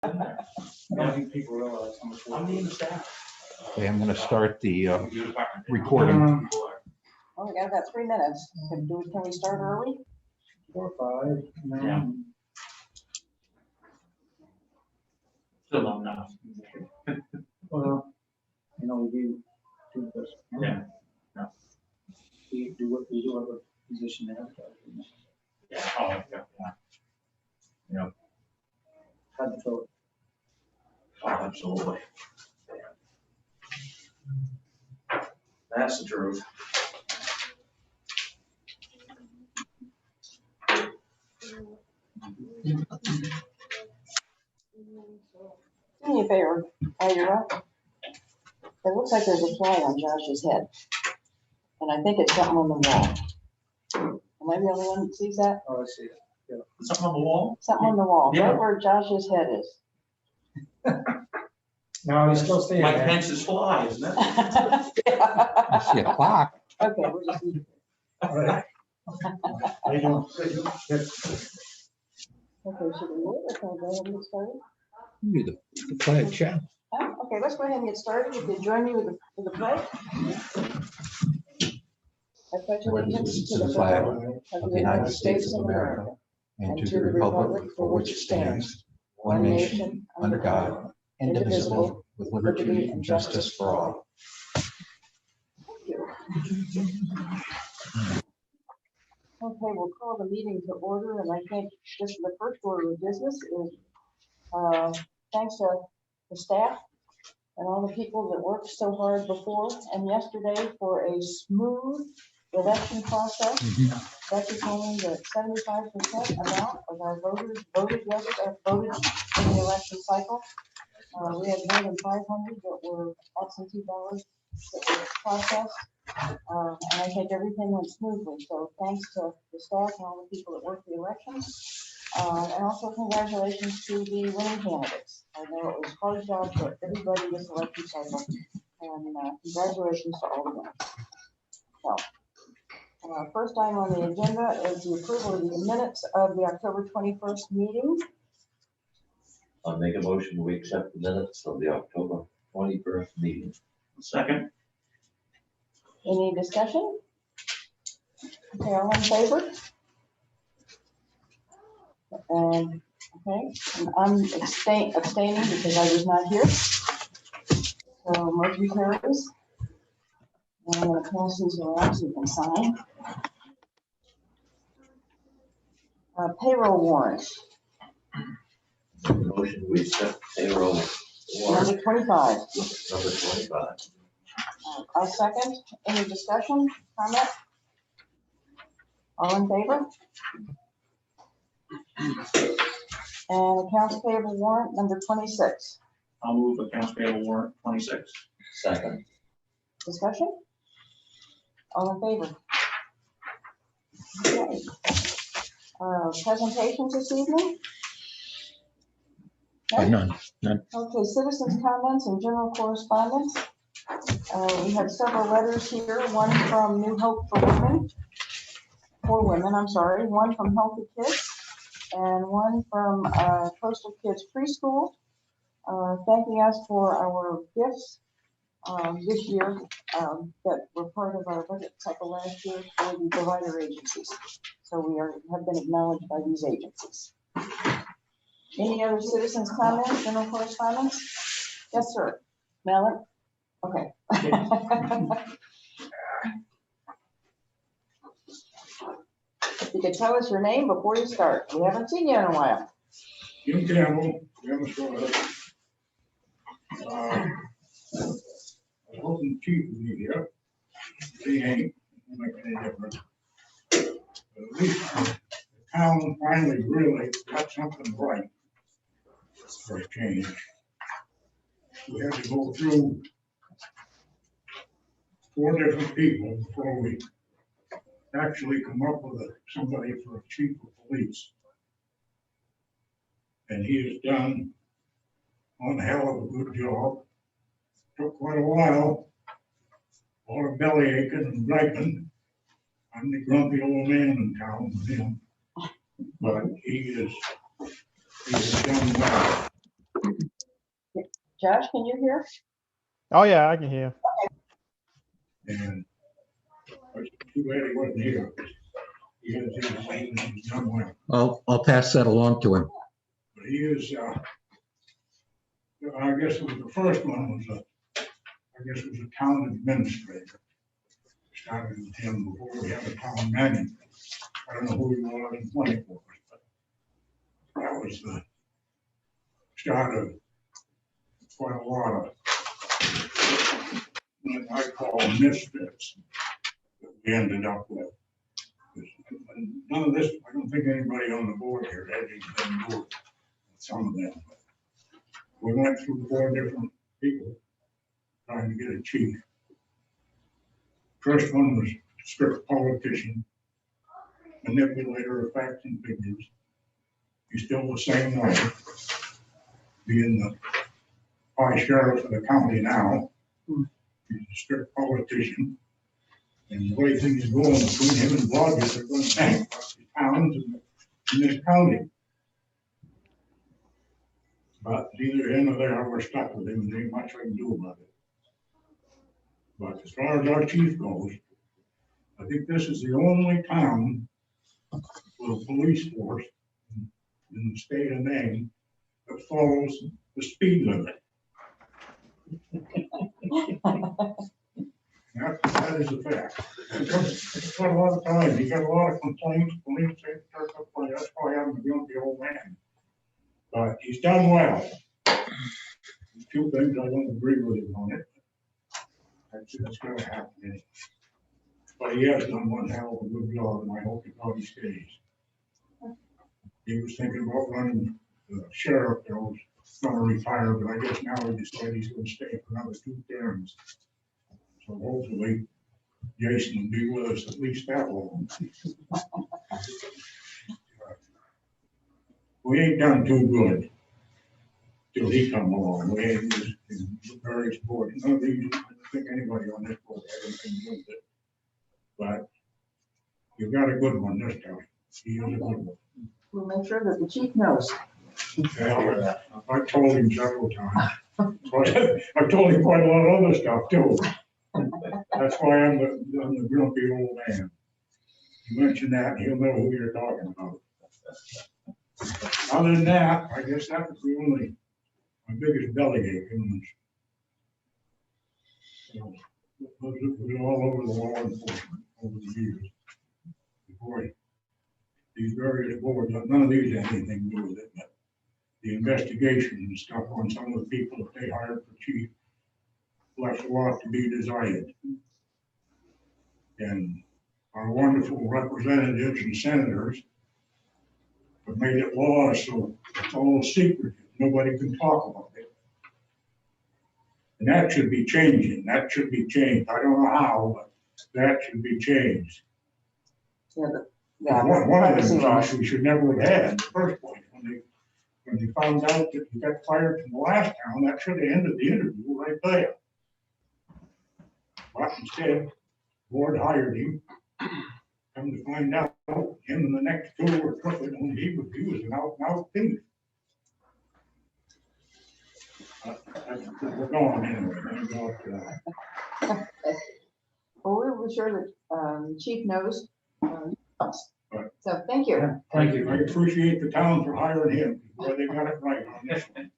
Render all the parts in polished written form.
I don't think people realize how much work. Okay, I'm going to start the recording. Oh, we got about 3 minutes. Can we start early? 4 or 5. Yeah. Still not enough. Well, we do this. Yeah. We do have a position advertising. Yeah. Oh, yeah. How'd you feel? Oh, absolutely. That's the truth. Do me a favor, while you're up. It looks like there's a fly on Josh's head. And I think it's something on the wall. Am I the only one that sees that? Oh, I see it. Something on the wall? Something on the wall, Yeah. right where Josh's head is. No, he's still staying Mike there. Pence's fly, isn't it? I see a clock. Okay, we'll just. All right. How you doing? Good. Okay, should we move or can we go ahead and get started? Do the pledge, yeah. Oh, okay, let's go ahead and get started. If you join me with the pledge. I pledge allegiance to the flag Of the United States of America and to the republic for which it stands, one nation, under God, indivisible, with liberty and justice for all. Okay, we'll call the meeting to order, and I think just the first order of business is thanks to the staff and all the people that worked so hard before and yesterday for a smooth election process. Becky told me that 75% amount of our voters voted in the election cycle. We had more than 500 that were absentee ballots that were processed. And I think everything went smoothly. So thanks to the staff and all the people that worked the elections. And also congratulations to the winning candidates. I know it was a hard job for everybody this election cycle. And congratulations to all of them. So, first item on the agenda is the approval of the minutes of the October 21st meeting. I'll make a motion, we accept the minutes of the October 21st meeting. Second. Any discussion? Okay, all in favor? And, okay, and I'm abstaining because I was not here. So motion carries. And I'm going to pass these around so you can sign. Payroll warrants, Motion, we accept payroll warrant number 25. number 25. I'll second. Any discussion, comment? All in favor? And accounts payable warrant number 26. I'll move accounts payable warrant 26. Second. Discussion? All in favor? Okay. Presentations this evening? None. Okay, citizens' comments and general correspondence. We have several letters here, one from New Hope for Women, one from Healthy Kids, and one from Coastal Kids Preschool, thanking us for our gifts this year that were part of our budget cycle last year for the provider agencies. So we have been acknowledged by these agencies. Any other citizens' comments, general correspondence? Yes, sir. Mallet? Okay. If you could tell us your name before you start. We haven't seen you in a while. Jim Campbell, Minnesota. I was hoping Chief would be here. He ain't, won't make any difference. But at least the town finally really got something right for a change. We had to go through 4 different people before we actually come up with somebody for a chief of police. And he has done one hell of a good job. Took quite a while, a lot of belly aching and griping. I'm the grumpy old man in town with him, but he has done well. Josh, can you hear? Oh, yeah, I can hear. And it's too bad he wasn't here. He has his lane and he's done well. I'll pass that along to him. But he is, I guess it was the first one was I guess it was a town administrator. Started with him before we had a town manager. I don't know who he was in 24, but that was the start of quite a lot of what I call misfits that we ended up with. None of this, I don't think anybody on the board here had anything to do with some of them. But we went through 4 different people trying to get a chief. First one was strict politician, manipulator of facts and figures. He's still the same way, being the high sheriff of the county now. He's a strict politician. And the way things are going between him and Blodgett are going to bankrupt the towns in this county. But either in or there, we're stuck with him, and there ain't much I can do about it. But as far as our chief goes, I think this is the only town with a police force in the state of Maine that follows the speed limit. That is a fact. It's got a lot of time. He got a lot of complaints. Police say, that's why I'm a grumpy old man. But he's done well. There's 2 things I don't agree with him on it. That's gonna happen anyway. But he has done one hell of a good job, and I hope he stays. He was thinking about running the sheriff that was gonna retire, but I guess now he decided he's gonna stay for another 2 terms. So hopefully Jason will be with us at least that long. We ain't done too good till he come along. We ain't in various boards. None of these, I don't think anybody on this board had anything to do with it. But you got a good one this time. He is a good one. We'll make sure that the chief knows. Well, I told him several times. I've told him quite a lot of other stuff too. That's why I'm the grumpy old man. You mention that, he'll know who you're talking about. Other than that, I guess that was my biggest delegate. It was all over the law enforcement over the years. Before these various boards, none of these had anything to do with it, but the investigation and stuff on some of the people that they hired for chief left a lot to be desired. And our wonderful representatives and senators have made it law, so it's all secret. Nobody can talk about it. And that should be changing. That should be changed. I don't know how, but that should be changed. Yeah, One of the things we should never have had in the first place, when they found out that he got fired from the last town, that should have ended the interview right there. But instead, board hired him. Come to find out, him and the next 2 were crooked, and he was an out thief. We're going anyway. Well, we were sure that the chief knows. Us. Right. So thank you. Thank you. I appreciate the town for hiring him, where they got it right on this one.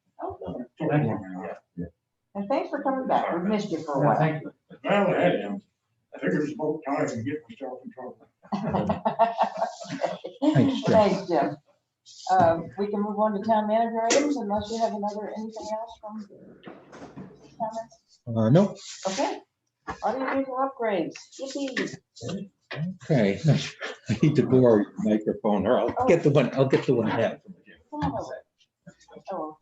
Took Thank you. long enough. And thanks for coming back. We missed you for a Yeah, while. thank you. Well, I had him. I figured it's about time to get myself in trouble. Thanks, Jim. Thanks, Jim. We can move on to town manager items unless you have anything else from comments. No, Okay. Audiovisual upgrades. Yippee. okay. I need to borrow your microphone, or I'll get the one I have. Oh,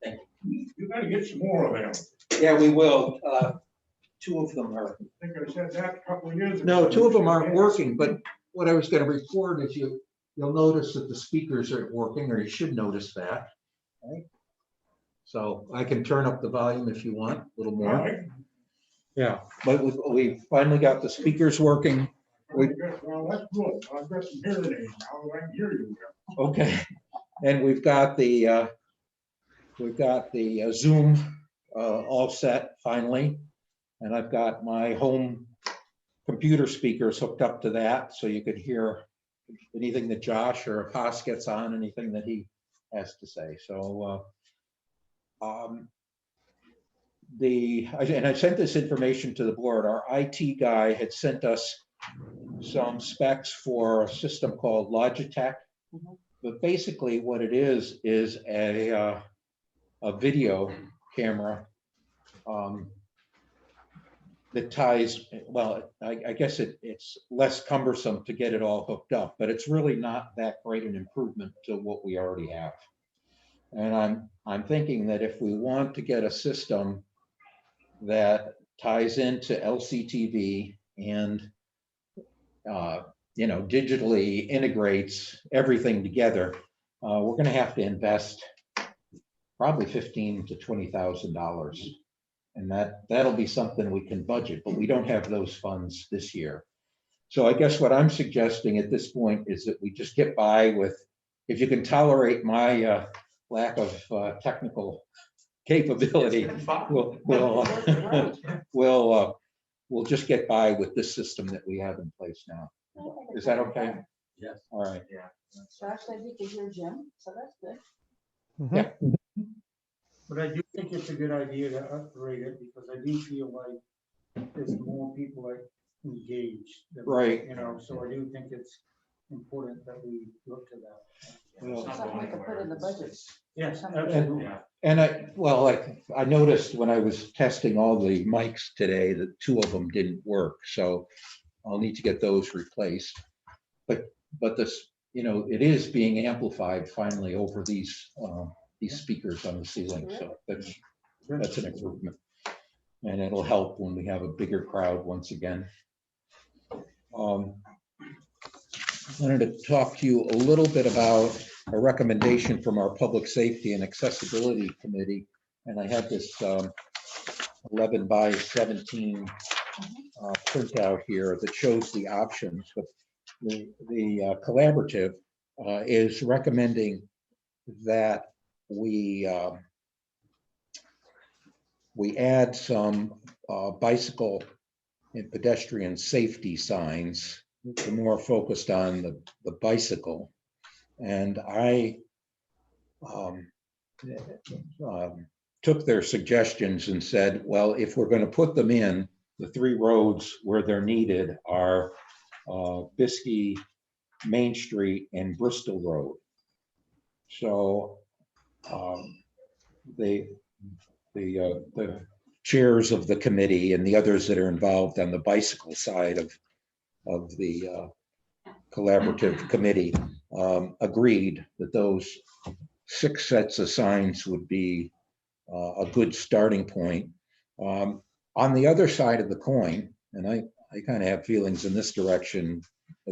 okay. You gotta get some more of them. Yeah, we will. 2 of them are. I think I said that a couple of years ago. No, 2 of them aren't working, but what I was gonna report is you'll notice that the speakers aren't working, or you should notice that. Right? So I can turn up the volume if you want, a little more. Right. Yeah, but we finally got the speakers working. Well, that's good. I've got some hearing aids now that I can hear you. Okay, and we've got the we've got the Zoom all set finally. And I've got my home computer speakers hooked up to that, so you could hear anything that Josh or Haas gets on, anything that he has to say. So and I sent this information to the board. Our IT guy had sent us some specs for a system called Logitech. Mhm. But basically what it is a video camera that ties, well, I guess it's less cumbersome to get it all hooked up, but it's really not that great an improvement to what we already have. And I'm thinking that if we want to get a system that ties into LCTV and digitally integrates everything together, we're going to have to invest probably $15,000 to $20,000. And that'll be something we can budget, but we don't have those funds this year. So I guess what I'm suggesting at this point is that we just get by with, if you can tolerate my lack of technical capability, we'll just get by with this system that we have in place now. Is that okay? Yes. All right. Josh said he could hear Jim, so that's good. Mhm. Yeah. But I do think it's a good idea to upgrade it, because I do feel like there's more people like engaged. Right. So I do think it's important that we look to that. Well, Something we could put in the budget. Yes, absolutely. And I noticed when I was testing all the mics today that 2 of them didn't work, so I'll need to get those replaced. But this, it is being amplified finally over these speakers on the ceiling, so that's an improvement. And it'll help when we have a bigger crowd once again. Wanted to talk to you a little bit about a recommendation from our Public Safety and Accessibility Committee. And I have this 11 by 17 printout here that shows the options. But the collaborative is recommending that we add some bicycle and pedestrian safety signs, more focused on the bicycle. And I took their suggestions and said, well, if we're going to put them in, the 3 roads where they're needed are Biskey, Main Street, and Bristol Road. So the chairs of the committee and the others that are involved on the bicycle side of the collaborative committee agreed that those 6 sets of signs would be a good starting point. On the other side of the coin, and I kind of have feelings in this direction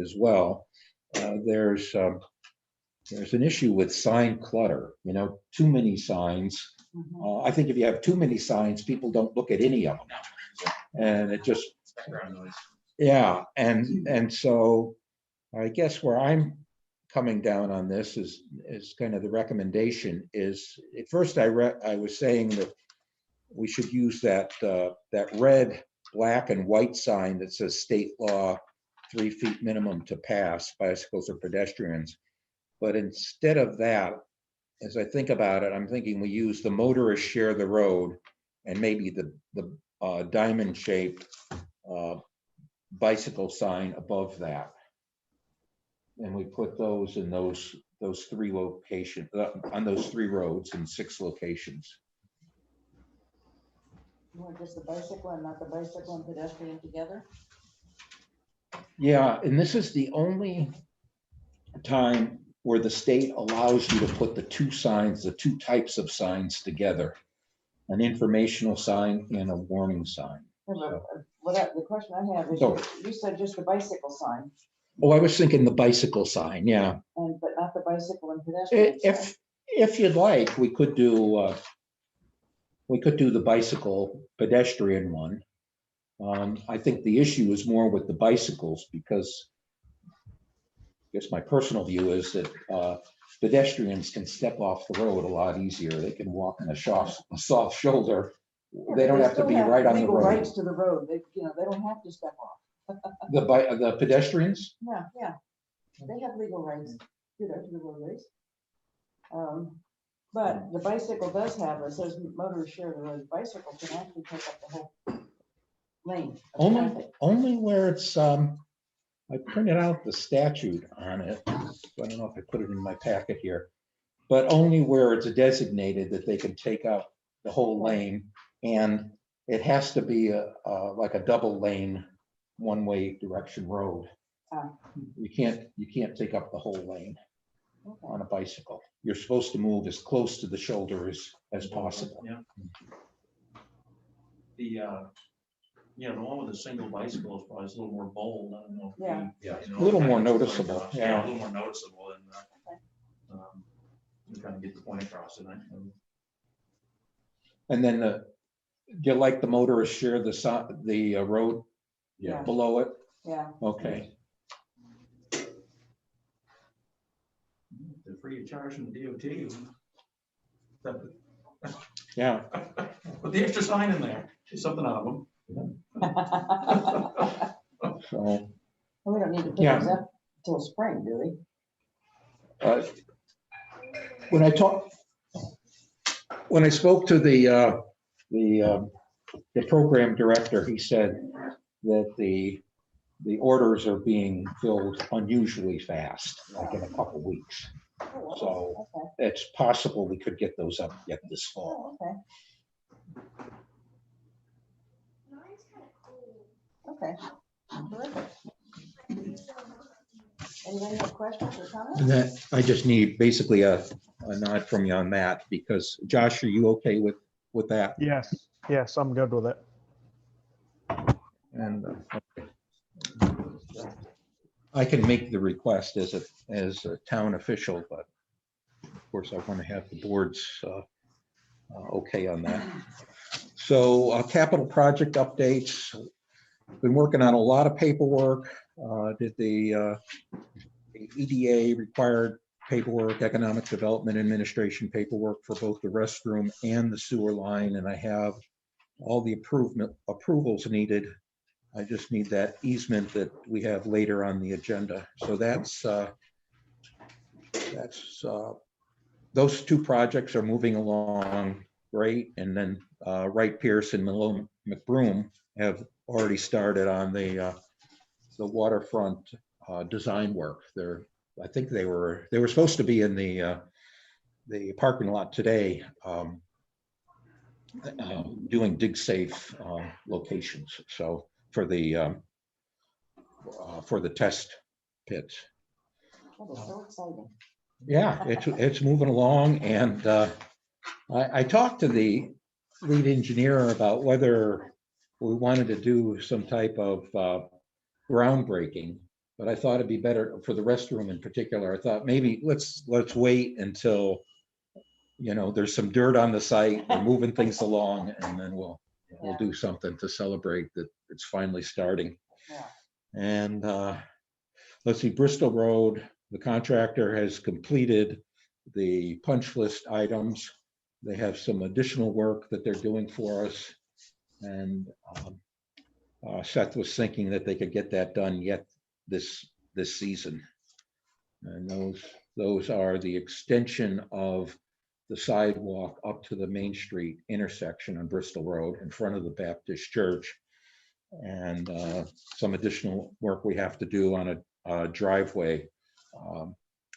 as well, there's an issue with sign clutter, too many signs. I think if you have too many signs, people don't look at any of them. And it just, yeah. And so I guess where I'm coming down on this is kind of the recommendation is, at first I was saying that we should use that red, black, and white sign that says state law, 3 feet minimum to pass bicycles or pedestrians. But instead of that, as I think about it, I'm thinking we use the motorists share the road and maybe the diamond shaped bicycle sign above that. And we put those in those 3 locations, on those 3 roads in 6 locations. You want just the bicycle and not the bicycle and pedestrian together? Yeah, and this is the only time where the state allows you to put the 2 signs, the 2 types of signs together, an informational sign and a warning sign. The question I have is, So- you said just the bicycle sign, Oh, I was thinking the bicycle sign, yeah. but not the bicycle and pedestrian sign. If you'd like, we could do the bicycle pedestrian one. I think the issue is more with the bicycles, because I guess my personal view is that pedestrians can step off the road a lot easier. They can walk on a soft shoulder. Yeah, They but don't have to still be right on the legal road. rights to the road. They don't have to step off. The pedestrians? Yeah, they have legal rights, to the roadways. But the bicycle does have, it says motorists share the road, bicycle can actually take up the whole lane of traffic. Only where it's, I printed out the statute on it. I don't know if I put it in my packet here, but only where it's designated that they can take up the whole lane. And it has to be like a double lane, one-way direction road. Ah. You can't take up the whole lane Okay. on a bicycle. You're supposed to move as close to the shoulder as possible. Yeah. The one with the single bicycle is probably a little more bold. I don't know. If Yeah. you know, A little kind more of noticeable, like, yeah. A little more noticeable and you kind of get the point across tonight. And then do you like the motorists share the road Yeah. below it? Yeah. Okay. They're free of charge from the DOT. Yeah. Put the extra sign in there. There's something out of them. So We don't need to pick Yeah. those up till spring, do we? when I spoke to the program director, he said that the orders are being filled unusually fast, like in a couple weeks. Oh, So okay. it's possible we could get those up yet this fall. Oh, okay. Okay. Terrific. Anybody have questions or comments? And that, I just need basically a nod from you on that, because Josh, are you okay with that? Yes, yes, I'm good with it. And I can make the request as a town official, but of course I want to have the board's okay on that. So capital project updates. Been working on a lot of paperwork. Did the EDA required paperwork, economic development administration paperwork for both the restroom and the sewer line, and I have all the approvals needed. I just need that easement that we have later on the agenda. So that's those two projects are moving along great. And then Wright Pierce and Malone McBroom have already started on the waterfront design work. I think they were supposed to be in the parking lot today, doing dig safe locations. So for the test pits. That is so exciting. Yeah, it's moving along, and I talked to the lead engineer about whether we wanted to do some type of groundbreaking, but I thought it'd be better for the restroom in particular. I thought maybe let's wait until there's some dirt on the site, we're moving things along, and then we'll do something to celebrate that it's finally starting. Yeah. And let's see, Bristol Road, the contractor has completed the punch list items. They have some additional work that they're doing for us. And Seth was thinking that they could get that done yet this season. And those are the extension of the sidewalk up to the Main Street intersection on Bristol Road in front of the Baptist Church. And some additional work we have to do on a driveway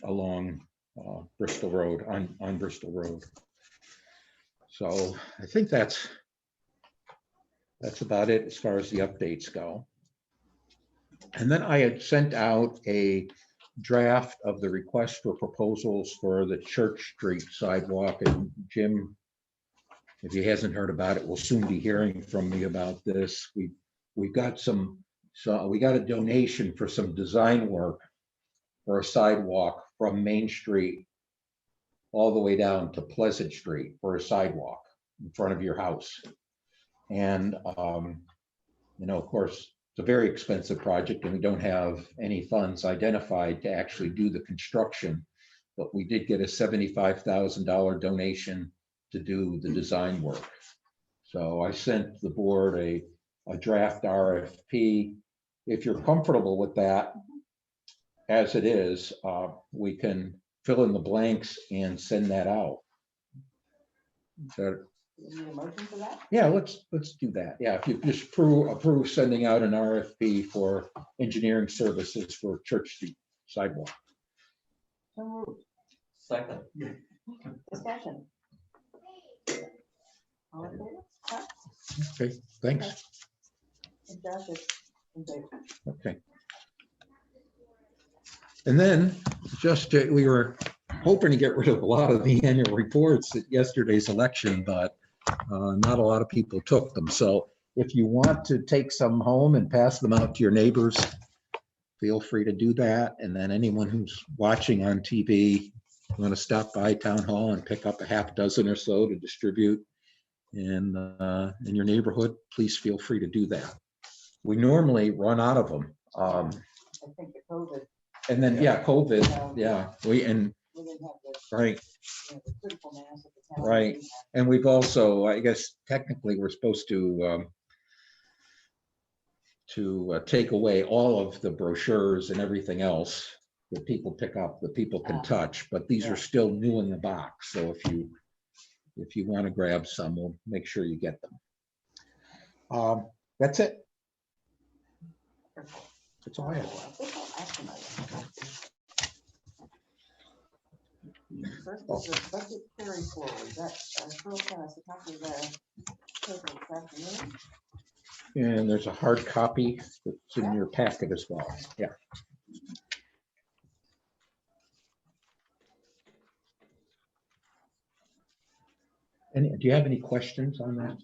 along Bristol Road, on Bristol Road. So I think that's about it as far as the updates go. And then I had sent out a draft of the request for proposals for the Church Street sidewalk. And Jim, if he hasn't heard about it, will soon be hearing from me about this. We got a donation for some design work for a sidewalk from Main Street all the way down to Pleasant Street for a sidewalk in front of your house. And, of course, it's a very expensive project and we don't have any funds identified to actually do the construction. but we did get a $75,000 donation to do the design work. So I sent the board a draft RFP. If you're comfortable with that, as it is, we can fill in the blanks and send that out. So, You need a motion for that? yeah, let's do that. Yeah, if you just approve sending out an RFP for engineering services for Church Street sidewalk. So moved. Second. Discussion. All in favor? Huh? Okay, thanks. And Josh is in favor. Okay. And then we were hoping to get rid of a lot of the annual reports at yesterday's election, but not a lot of people took them. So if you want to take some home and pass them out to your neighbors, feel free to do that. And then anyone who's watching on TV, want to stop by town hall and pick up a half dozen or so to distribute in your neighborhood, please feel free to do that. We normally run out of them. I think the COVID, And then, yeah, COVID, yeah, we didn't have the, right. the critical mass of the town. Right. And we've also, I guess, technically, we're supposed to take away all of the brochures and everything else that people pick up, that people can touch, but these are still new in the box. So if you want to grab some, we'll make sure you get them. That's it. That's all I have. First is the budget carry forward. That, Pearl sent us a copy of the paper this afternoon. And there's a hard copy that's in your packet as well. Yeah. And do you have any questions on that?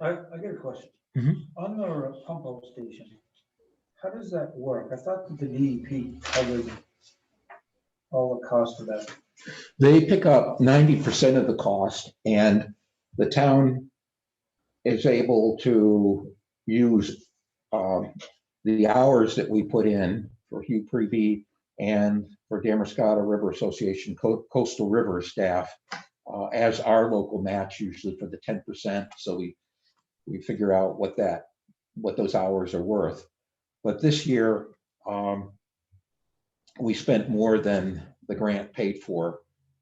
I get a question. Mhm. On the pump out station, how does that work? I thought that the DEP covered all the cost of that. They pick up 90% of the cost, and the town is able to use the hours that we put in for Hugh Prevey and for Damascotta River Association Coastal River staff as our local match, usually for the 10%. So we figure out what those hours are worth. But this year, we spent more than the grant paid for,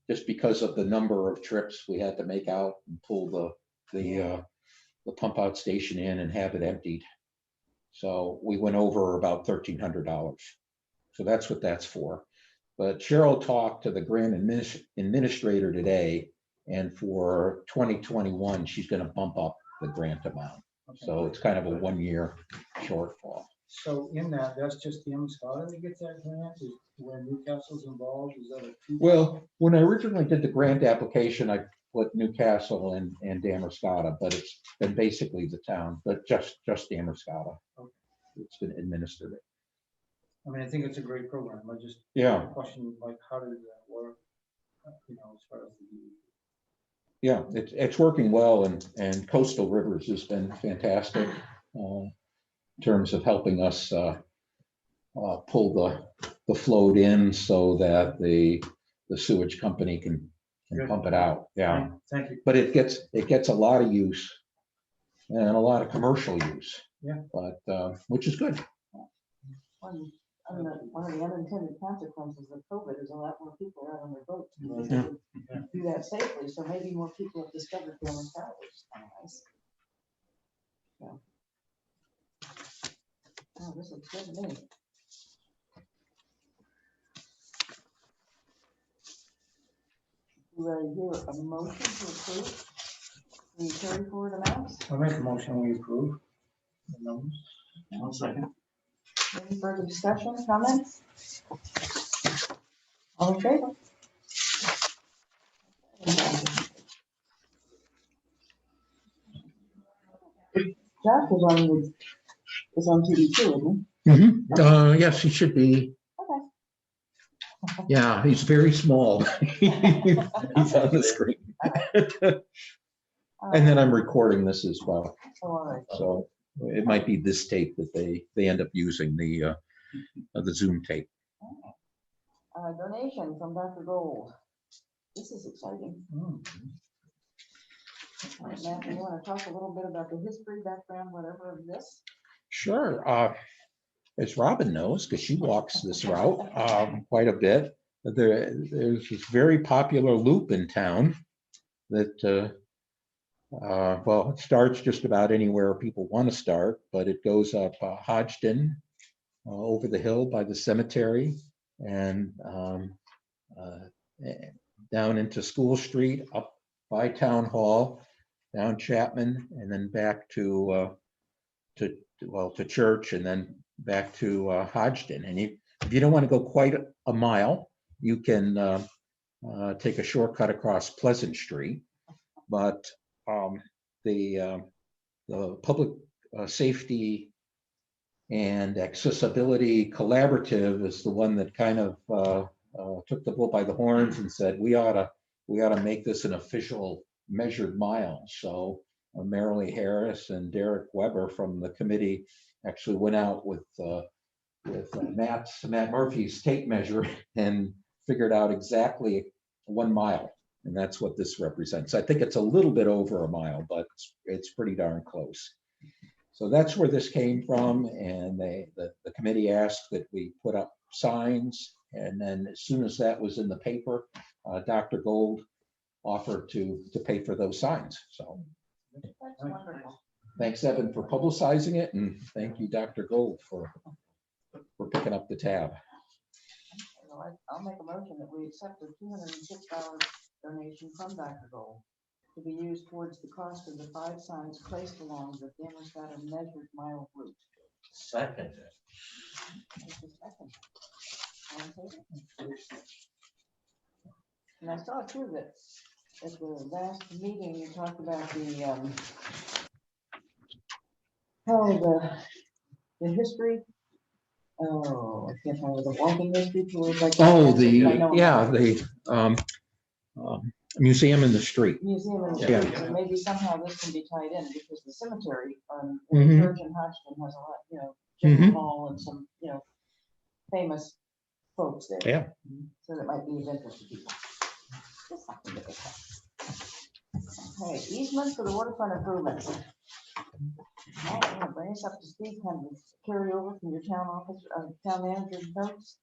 just because of the number of trips we had to make out and pull the pump out station in and have it emptied. So we went over about $1,300. So that's what that's for. But Cheryl talked to the grant administrator today, and for 2021, she's going to bump up the grant amount. So it's kind of a 1-year shortfall. So in that's just Damascotta that gets that grant? Is when Newcastle's involved? Is that a two? Well, when I originally did the grant application, I put Newcastle and Damascotta, but it's been basically the town, but just Damascotta. Okay. It's been administered. I mean, I think it's a great program. I just question, like, how does that work? As far as the DEP. Yeah, it's working well, and Coastal Rivers has been fantastic in terms of helping us pull the float in so that the sewage company can pump it out. Yeah, Thank you. but it gets a lot of use and a lot of commercial use. Yeah. But which is good. One of the unintended consequences of COVID is a lot more people are out on their boats. Yeah. Do that safely, so maybe more people have discovered Damascotta, which is kind of nice. So. Oh, this looks good to me. Do I hear a motion to approve the carry forward amounts? I'll make a motion, we approve the numbers. One second. Any further discussion, comments? All in favor? Josh is on TV too, isn't he? Yes, he should be. Okay. Yeah, he's very small. He's on the screen. And then I'm recording this as well. Oh, all right. So it might be this tape that they end up using, the Zoom tape. Donation from Dr. Gold. This is exciting. All right, Matt, you want to talk a little bit about the history, background, whatever of this? Sure. As Robin knows, because she walks this route quite a bit, there's this very popular loop in town that, well, it starts just about anywhere people want to start, but it goes up Hodgdon, over the hill by the cemetery, and down into School Street, up by Town Hall, down Chapman, and then back to Church, and then back to Hodgdon. And if you don't want to go quite a mile, you can take a shortcut across Pleasant Street. But the Public Safety and Accessibility Collaborative is the one that kind of took the bull by the horns and said, we ought to make this an official measured mile. So Marilee Harris and Derek Weber from the committee actually went out with Matt Murphy's tape measure and figured out exactly 1 mile. And that's what this represents. I think it's a little bit over a mile, but it's pretty darn close. So that's where this came from. And the committee asked that we put up signs. And then as soon as that was in the paper, Dr. Gold offered to pay for those signs. So That's wonderful. thanks, Evan, for publicizing it. And thank you, Dr. Gold, for picking up the tab. I'll make a motion that we accept the $206 donation from Dr. Gold to be used towards the cost of the 5 signs placed along the Damerscott measured mile route. Second. Just a second. All in favor? And I saw too that at the last meeting, you talked about the history. Oh, I can't remember the walking history tours like. Oh, the museum in the street. museum in the Yeah. street, so maybe somehow this can be tied in because the cemetery on Mhm. Church and Hodgson has a lot, General Mhm. Hall and some, famous folks there. Yeah. So that might be of interest to people. Just something to look at. Okay, easement for the waterfront improvements. Matt, you wanna bring us up to speed, kind of carry over from your town office, town manager's notes?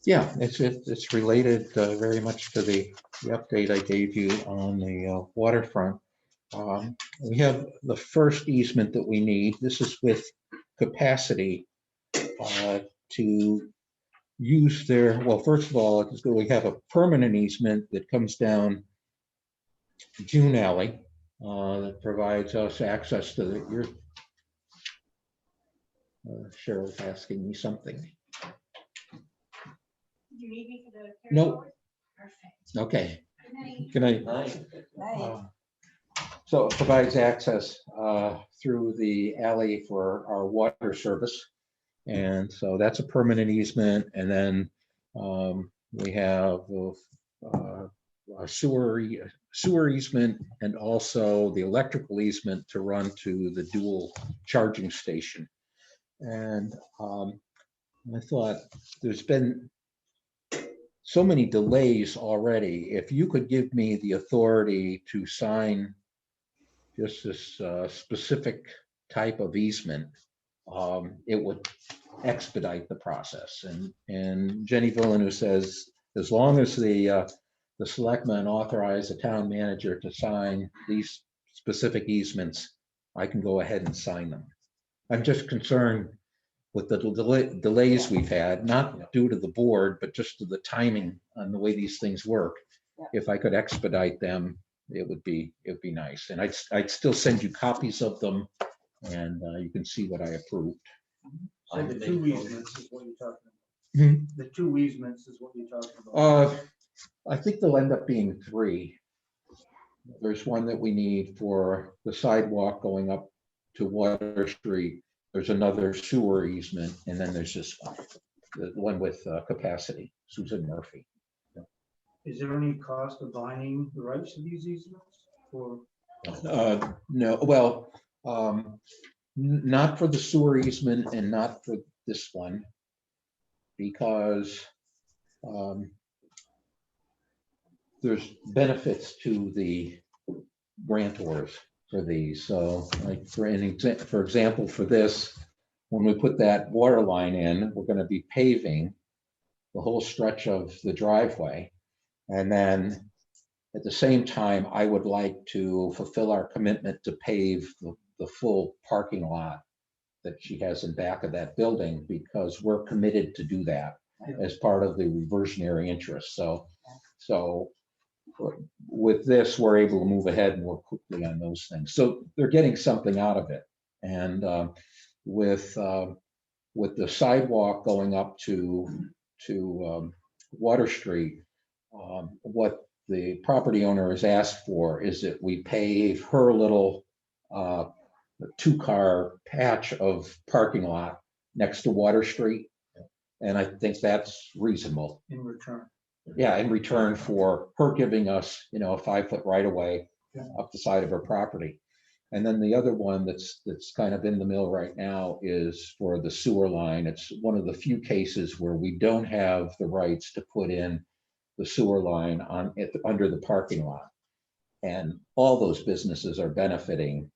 Yeah, it's related very much to the update I gave you on the waterfront. We have the first easement that we need. This is with capacity to use their, well, first of all, we have a permanent easement that comes down June Alley that provides us access to your Cheryl's asking me something. You need me for the? Nope. Perfect. Okay. Good night. Good night. Nice. So it provides access through the alley for our water service. And so that's a permanent easement. And then we have a sewer easement and also the electrical easement to run to the dual charging station. And I thought there's been so many delays already. If you could give me the authority to sign just this specific type of easement, it would expedite the process. And Jenny Villeneuve says, as long as the selectmen authorize the town manager to sign these specific easements, I can go ahead and sign them. I'm just concerned with the delays we've had, not due to the board, but just to the timing on the way these things work. Yeah. If I could expedite them, it would be nice. And I'd still send you copies of them, and you can see what I approved. So the 2 easements is what you're talking Hmm. about. The 2 easements is what you're talking about. I think there'll end up being 3. There's one that we need for the sidewalk going up to Water Street. There's another sewer easement, and then there's this one, the one with capacity, Susan Murphy. Is there any cost of buying the rights to these easements? Or No, well, not for the sewer easement and not for this one. Because there's benefits to the grantors for these. So like for example, for this, when we put that water line in, we're going to be paving the whole stretch of the driveway. And then at the same time, I would like to fulfill our commitment to pave the full parking lot that she has in back of that building, because we're committed to do that as part of the reversionary interest. So with this, we're able to move ahead more quickly on those things. So they're getting something out of it. And with the sidewalk going up to Water Street, what the property owner has asked for is that we pave her little 2-car patch of parking lot next to Water Street. And I think that's reasonable. In return. Yeah, in return for her giving us, a 5-foot right of way up the side of her property. And then the other one that's kind of in the mill right now is for the sewer line. It's one of the few cases where we don't have the rights to put in the sewer line under the parking lot. And all those businesses are benefiting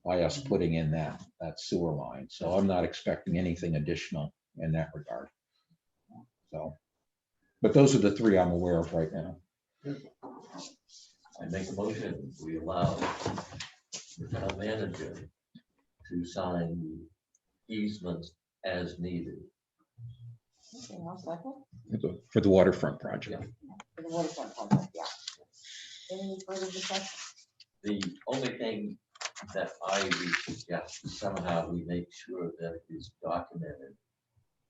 by us putting in that sewer line. So I'm not expecting anything additional in that regard. So, but those are the 3 I'm aware of right now. I make a motion, we allow the town manager to sign the easements as needed. Okay, I'll second. For the waterfront project. For the waterfront project, yeah. Any further discussion? The only thing that I would suggest is somehow we make sure that it is documented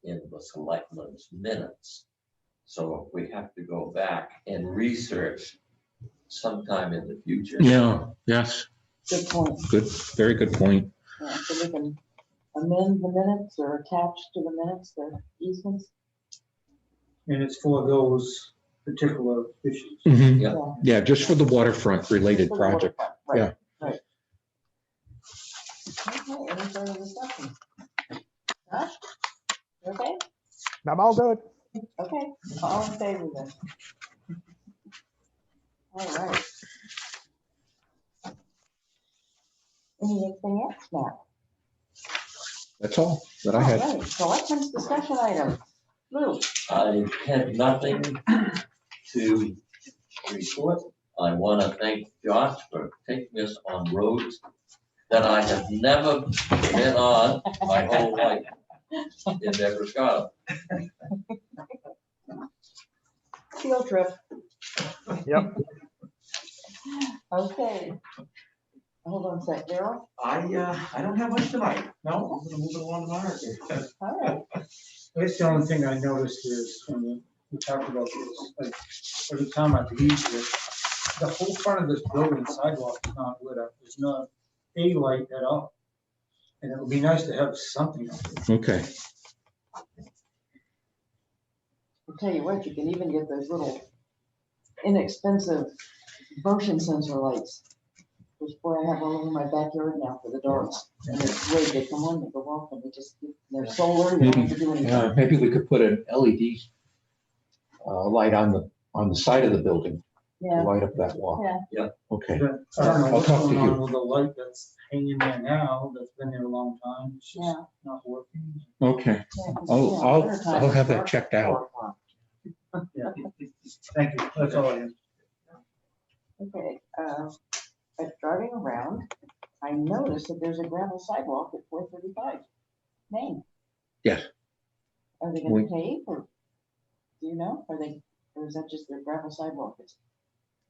in the selectmen's minutes. So if we have to go back and research sometime in the future. Yeah, yes. Good point. Good, very good point. Yeah, so we can amend the minutes or attach to the minutes the easements. And it's for those particular issues. Mhm. Yeah. Yeah, just for the waterfront related For the project. waterfront, right, Yeah. Right. Okay, any further discussion? Josh? You okay? I'm all good. Okay, all in favor then. All right. Anything else, Matt? That's all that I All had. right, selectmen's discussion item. Lou? I have nothing to report. I want to thank Josh for taking us on roads that I have never been on my whole life in Never Scott. Field trip. Yep. Okay. Hold on a sec, Daryl. I don't have much tonight. No, I'm gonna move it along tomorrow. All right. That's the only thing I noticed is when we talked about this, like, every time I leave here, the whole front of this building sidewalk is not lit up. There's not a light at all. And it would be nice to have something up there. Okay. I'll tell you what, you can even get those little inexpensive motion sensor lights. Which boy, I have all over my backyard now for the dogs. And it's great, they come on, they go off, and they're solar, they don't have to do anything. Yeah, maybe we could put an LED light on the side of the building to Yeah, light up that wall. yeah. Okay. But I don't know I'll what's talk to going you. on with the light that's hanging there now, that's been there a long time. It's just Yeah. not working. Okay. Yeah, 'cause, I'll- yeah, I'll- wintertime I'll have it's that dark checked at out. 4 o'clock. Yeah. Thank you. That's all I have. Okay, driving around, I noticed that there's a gravel sidewalk at 435 Main. Yes. Are they We- gonna pave or, do you know, or is that just their gravel sidewalk?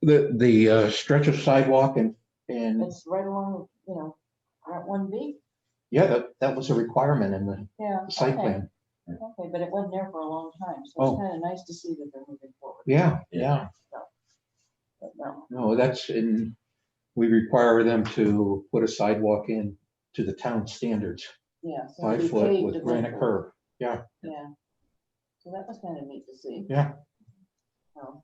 The stretch of sidewalk and It's right along, Route 1B? yeah, that was a requirement in the Yeah. site okay, plan. Okay, but it wasn't there for a long time, so Oh. it's kind of nice to see that they're moving forward. Yeah, yeah. But no, No, that's in, we require them to put a sidewalk in to the town standards, yeah. so 5 we foot paved with it granite right curb. there. Yeah. So that was kind of neat to see. Yeah. So,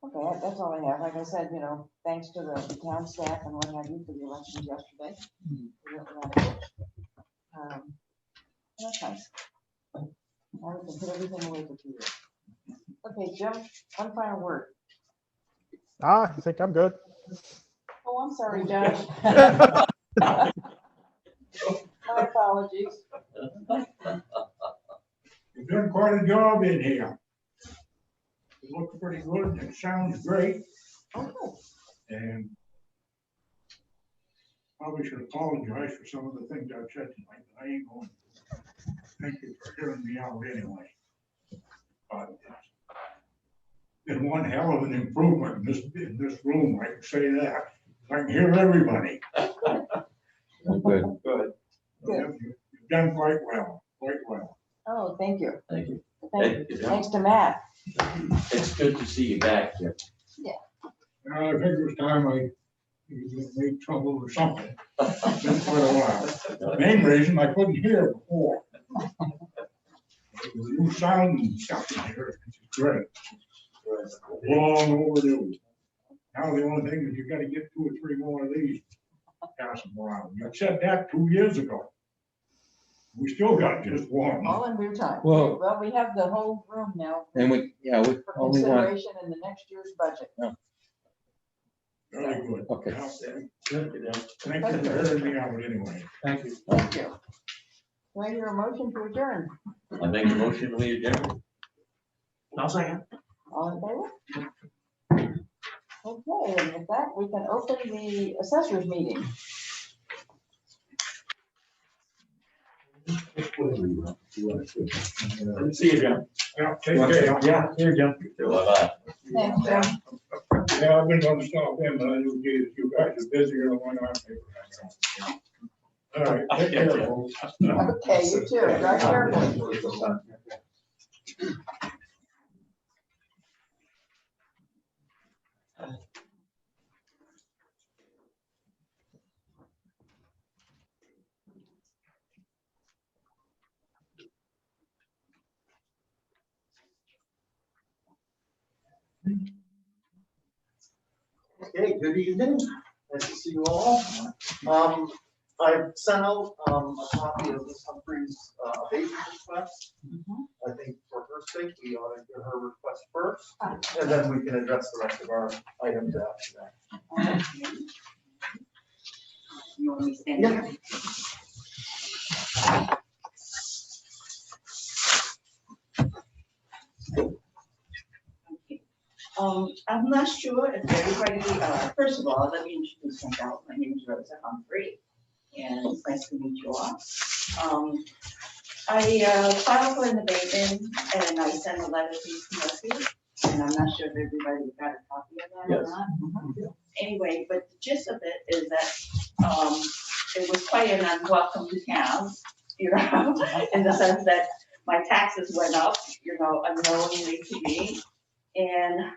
Okay, that's all I have. Like I said, thanks to the town staff and what have you for the elections yesterday. We really had a push. That's nice. Now we can put everything away for 2 years. Okay, Jim, one final word. I think I'm good. Oh, I'm sorry, Josh. My apologies. You've done quite a job in here. It looks pretty good, it sounds great, Okay. and probably should apologize for some of the things I've said tonight, but I ain't going to. Thank you for hearing me out anyway. But it's been one hell of an improvement in this room, I can say that. I can hear everybody. Good. Good. You've done quite well, quite well. Oh, thank you. Thank you. Thank you. Thanks to Matt. It's good to see you back here. I think it was time I made trouble or something. It's been quite a while. The main reason I couldn't hear before. The new sound and stuff in here, which is great. Long overdue. Now the only thing is you gotta get 2 or 3 more of these. Pass them around. You said that 2 years ago. We still got just one. All in due time. Well- Well, we have the whole room now And we for only want, consideration in the next year's budget. Very good. okay. Well, Thank you for hearing me out anyway. Thank you. Thank you. Do I hear a motion to adjourn? I make a motion, we adjourn. I'll second. All in favor? Okay, and with that, we can open the assessors meeting. See you, Jim. Yeah, take care. Yeah, see you, Jim. Bye-bye. Thanks, Jim. Yeah, I've been gonna stop in, but I knew you guys are busier than when I'm here. All right, take care, folks. Okay, you too. Drive carefully. Okay, good evening. Nice to see you all. I've sent out a copy of Ms. Humphrey's abatement request. I think for her sake, we ought to hear her request first, and then we can address the rest of our items after that. you want me to stand Yeah. here? I'm not sure if everybody, first of all, let me introduce myself. My name is Rosa Humphrey, and it's nice to meet you all. I filed for an abatement, and I sent a letter to Murphy, and I'm not sure if everybody got a copy of that or Yes. not. Anyway, but the gist of it is that, it was quite an unwelcome town, in the sense that my taxes went up, unknowingly to me. And,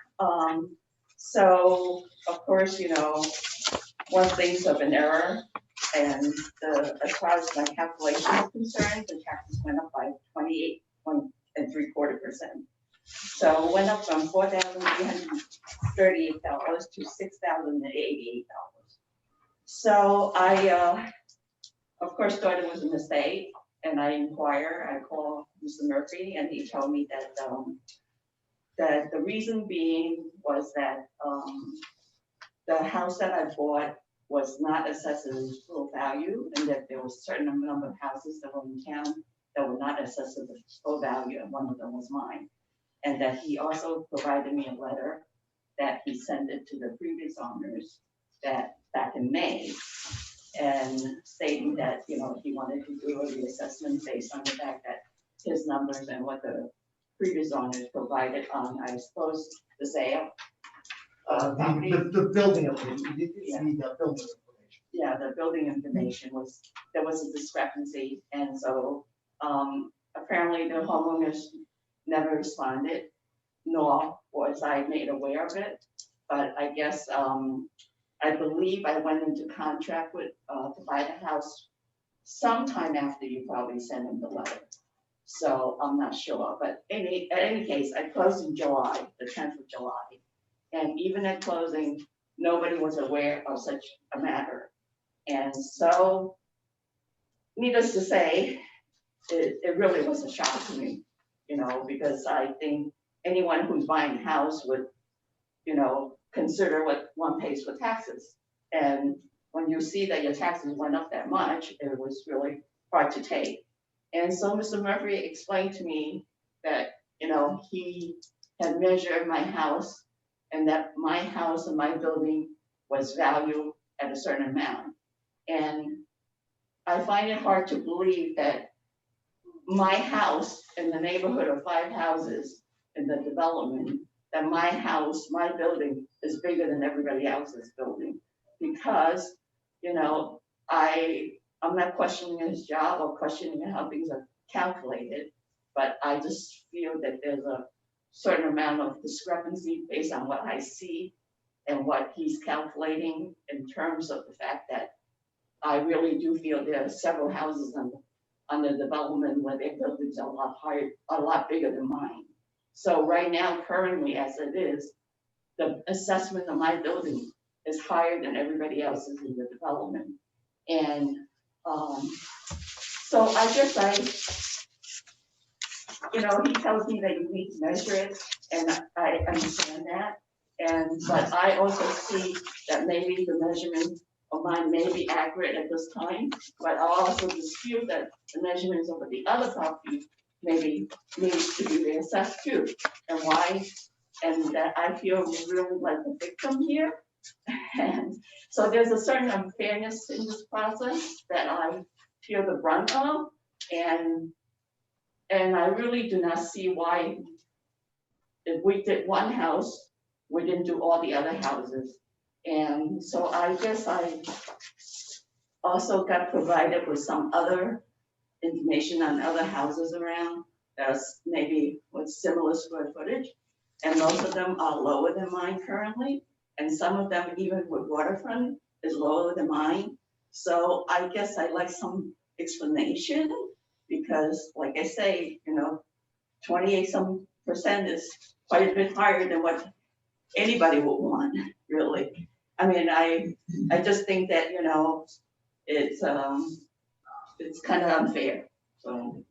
so, of course, one thing's of an error, and as far as my calculation is concerned, the taxes went up by 28.75%. So it went up from $4,338 to $6,088. So I, of course, thought it was a mistake, and I called Mr. Murphy, and he told me that, that the reason being was that the house that I bought was not assessed at its full value, and that there was a certain number of houses that were in town that were not assessed at the full value, and one of them was mine. And that he also provided me a letter that he sent it to the previous owners that back in May, and stating that, he wanted to do a reassessment based on the fact that his numbers and what the previous owners provided on, I suppose, the sale. Property. The building of the Yeah. building information. Yeah, the building information there was a discrepancy, and so, apparently the homeowners never responded, nor was I made aware of it. But I guess, I believe I went into contract with, to buy the house sometime after you probably sent him the letter. So I'm not sure, but in any case, I closed in July, the 10th of July. And even at closing, nobody was aware of such a matter. And so, needless to say, it really was a shock to me, because I think anyone who's buying a house would, consider what one pays for taxes. And when you see that your taxes went up that much, it was really hard to take. And so Mr. Murphy explained to me that, he had measured my house and that my house and my building was valued at a certain amount. And I find it hard to believe that my house in the neighborhood of 5 houses in the development, that my house, my building is bigger than everybody else's building. Because, I'm not questioning his job or questioning how things are calculated, but I just feel that there's a certain amount of discrepancy based on what I see and what he's calculating in terms of the fact that I really do feel there are several houses on the development where their buildings are a lot higher, a lot bigger than mine. So right now, currently as it is, the assessment of my building is higher than everybody else's in the development. And so I guess he tells me that you need to measure it, and I understand that. But I also see that maybe the measurement of mine may be accurate at this time, but I also dispute that the measurements of the other property maybe needs to be reassessed too. And why? And that I feel really like the victim here. And so there's a certain unfairness in this process that I feel the brunt of. And I really do not see why, if we did one house, we didn't do all the other houses. And so I guess I also got provided with some other information on other houses around that's maybe with similar square footage. And most of them are lower than mine currently. And some of them, even with waterfront, is lower than mine. So I guess I'd like some explanation, because like I say, 28% is quite a bit higher than what anybody would want, really. I mean, I just think that, it's kind of unfair, so.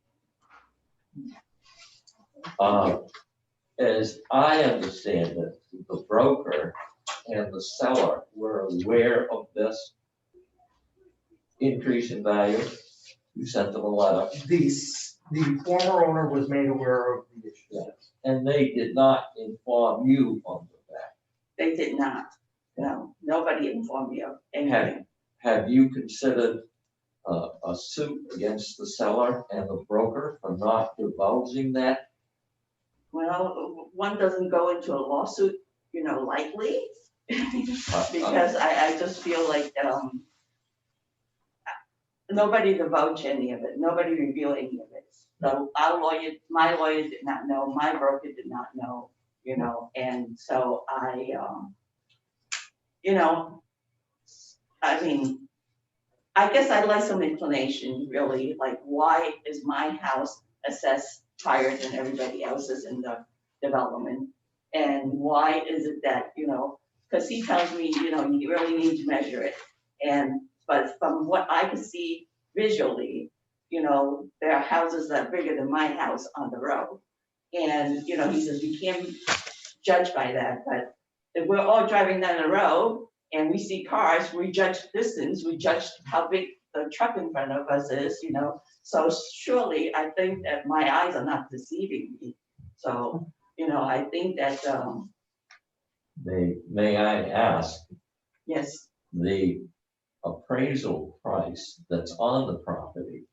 As I understand it, the broker and the seller were aware of this increase in value. You sent them a letter. The former owner was made aware of the issue. Yeah. And they did not inform you on the fact. They did not. No, nobody informed me of anything. Have you considered a suit against the seller and the broker for not divulging that? Well, one doesn't go into a lawsuit, lightly, because I just feel like nobody divulged any of it. Nobody revealed any of it. So my lawyer did not know, my broker did not know, and so I mean, I guess I'd like some explanation, really, like why is my house assessed higher than everybody else's in the development? And why is it that, because he tells me, you really need to measure it. But from what I can see visually, there are houses that are bigger than my house on the road. And, he says, you can't judge by that, but if we're all driving down the road and we see cars, we judge distance, we judge how big the truck in front of us is, So surely I think that my eyes are not deceiving me. So, I think that, May I ask, yes, the appraisal price that's on the property,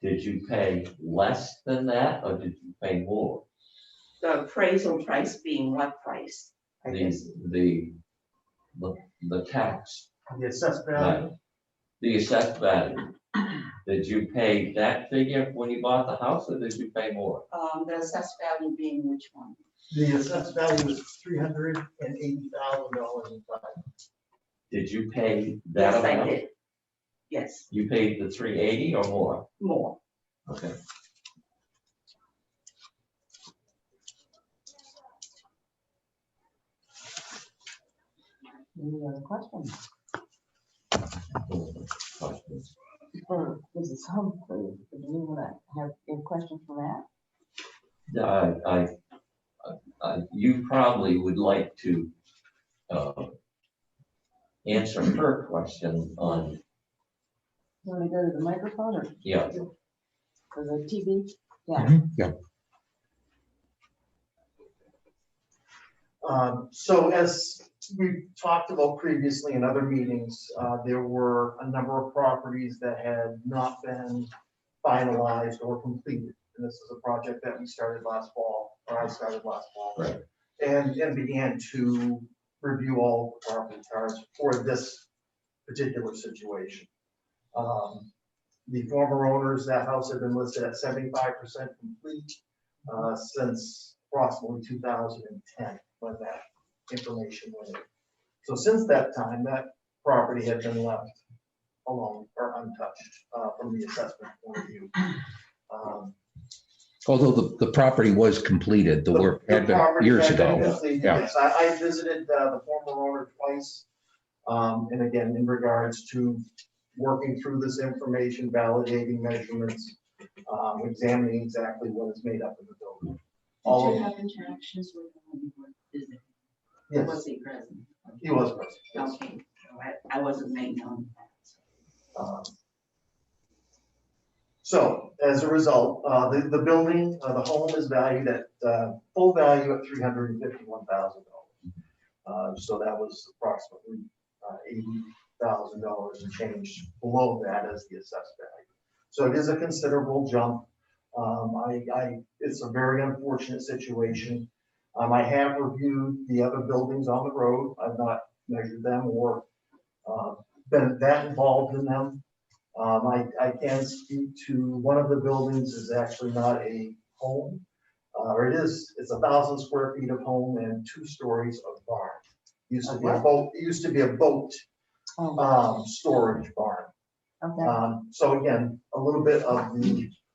did you pay less than that or did you pay more? the appraisal price being what price? I guess. The tax, The assessed value. the assessed value. Did you pay that figure when you bought the house or did you pay more? The assessed value being which one? The assessed value is $380,000 in value. Did you pay that Yes, I amount? did. Yes, You paid the 380 or more? more. Okay. Any other questions? Questions? For Mrs. Humphrey, do you want to have any questions for that? You probably would like to answer her question on, You want to go to the microphone or yeah, for the TV? Yeah. Yeah. So as we talked about previously in other meetings, there were a number of properties that had not been finalized or completed. And this is a project that we started last fall, or I started last fall. Right. And began to review all the property cards for this particular situation. The former owners, that house had been listed at 75% complete since approximately 2010, when that information went in. So since that time, that property had been left alone or untouched from the assessment point of view. Although the property was completed, the work had been property years had been ago. completed, Yeah. yes. I visited the former owner twice. And again, in regards to working through this information, validating measurements, examining exactly what is made up of the building. All Did you of, have interactions with him when you were visiting? Or yes, was he present? he was present. Yes. Okay, so I wasn't made known that. So as a result, the building, the home is valued at full value at $351,000. So that was approximately $80,000 and change below that as the assessed value. So it is a considerable jump. It's a very unfortunate situation. I have reviewed the other buildings on the road. I've not measured them or been that involved in them. I can speak to one of the buildings is actually not a home, or it's 1,000 square feet of home and 2 stories of barn. Used to be a boat, it used to be a boat storage barn. Okay. So again, a little bit of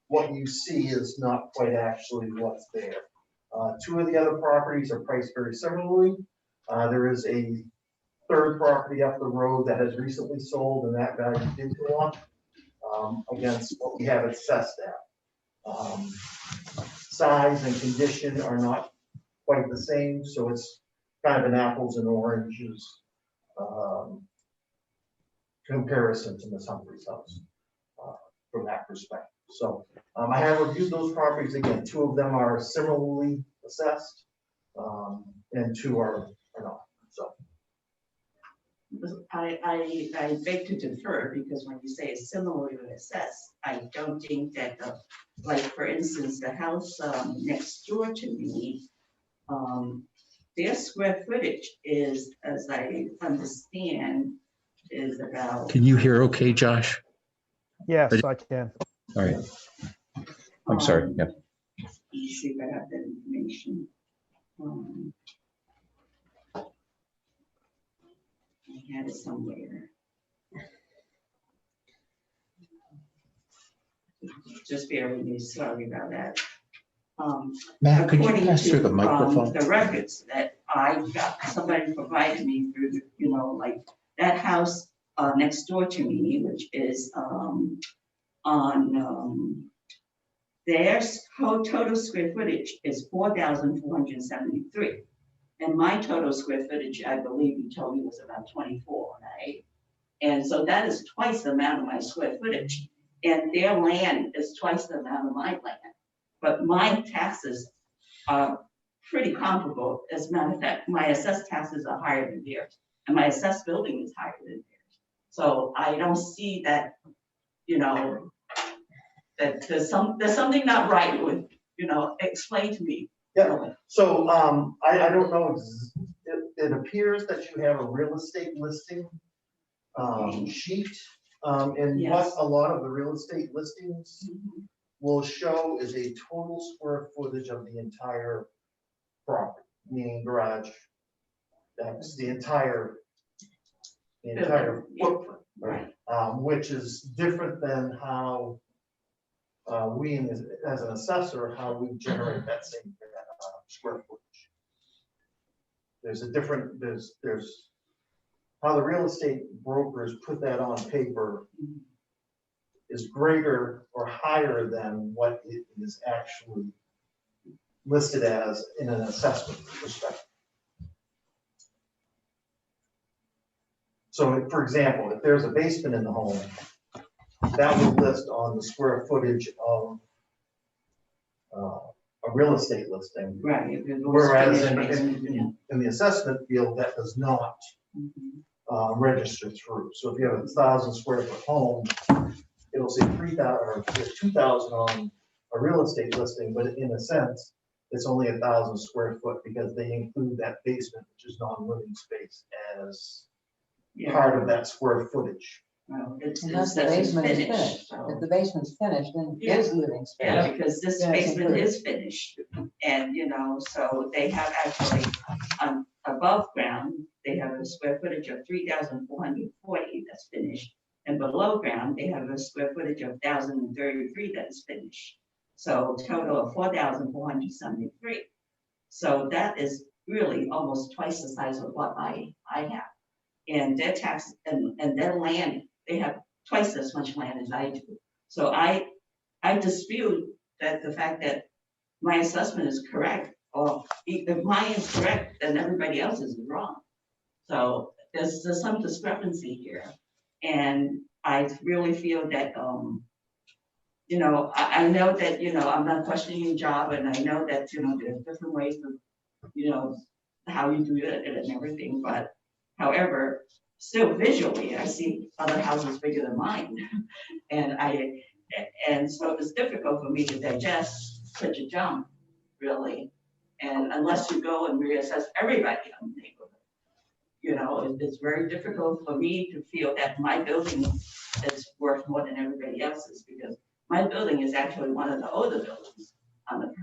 what you see is not quite actually what's there. 2 of the other properties are priced very similarly. There is a third property up the road that has recently sold, and that value did go up against what we have assessed at. Size and condition are not quite the same, so it's kind of an apples and oranges comparison to Ms. Humphrey's house from that perspective. So I have reviewed those properties again. 2 of them are similarly assessed, and 2 are not. So. I beg to defer, because when you say it's similarly assessed, I don't think that, like, for instance, the house next door to me, their square footage is, as I understand, is about. Can you hear okay, Josh? Yes, I can. All right. I'm sorry. Yeah. Let me see if I have that information. I had it somewhere. Just bear with me, sorry about that. Matt, could you According pass through to, the microphone? The records that I got, somebody provided me through, like that house next door to me, which is on their whole total square footage is 4,473. And my total square footage, I believe you told me, was about 24, right? And so that is twice the amount of my square footage. And their land is twice the amount of my land. But my taxes are pretty comparable. As a matter of fact, my assessed taxes are higher than theirs. And my assessed building is higher than theirs. So I don't see that, that there's something not right with, explain to me. Yeah, so I don't know, it appears that you have a real estate listing sheet. And what Yes. a lot of the real estate listings will show is a total square footage of the entire property, meaning garage. That's the entire footprint, Right. which is different than how we, as an assessor, how we generate that same square footage. There's a different, there's how the real estate brokers put that on paper is greater or higher than what it is actually listed as in an assessment perspective. So for example, if there's a basement in the home, that will list on the square footage of a real estate listing. Right. if it was Whereas finished, yeah. in the assessment field, that does not Mhm. register through. So if you have a 1,000 square foot home, it'll say 3,000 or 2,000 on a real estate listing, but in a sense, it's only 1,000 square foot because they include that basement, which is non-living space, as Yeah. part of that square footage. Well, it's, Unless the that's basement is finished, finished. so. If the basement's finished, then Yeah. it is living space. Yeah, because this Then it's basement included. is finished, and, so they have actually, above ground, they have a square footage of 3,440 that's finished. And below ground, they have a square footage of 1,033 that is finished. So total of 4,473. So that is really almost twice the size of what I have. And their tax, and their land, they have twice as much land as I do. So I dispute that the fact that my assessment is correct, or if mine is correct, then everybody else is wrong. So there's some discrepancy here. And I really feel that, I know that, I'm not questioning your job, and I know that, there's different ways of, how you do it and everything, but however, still visually, I see other houses bigger than mine. And so it's difficult for me to digest such a jump, really. And unless you go and reassess everybody on the neighborhood, it's very difficult for me to feel that my building is worth more than everybody else's, because my building is actually one of the older buildings on the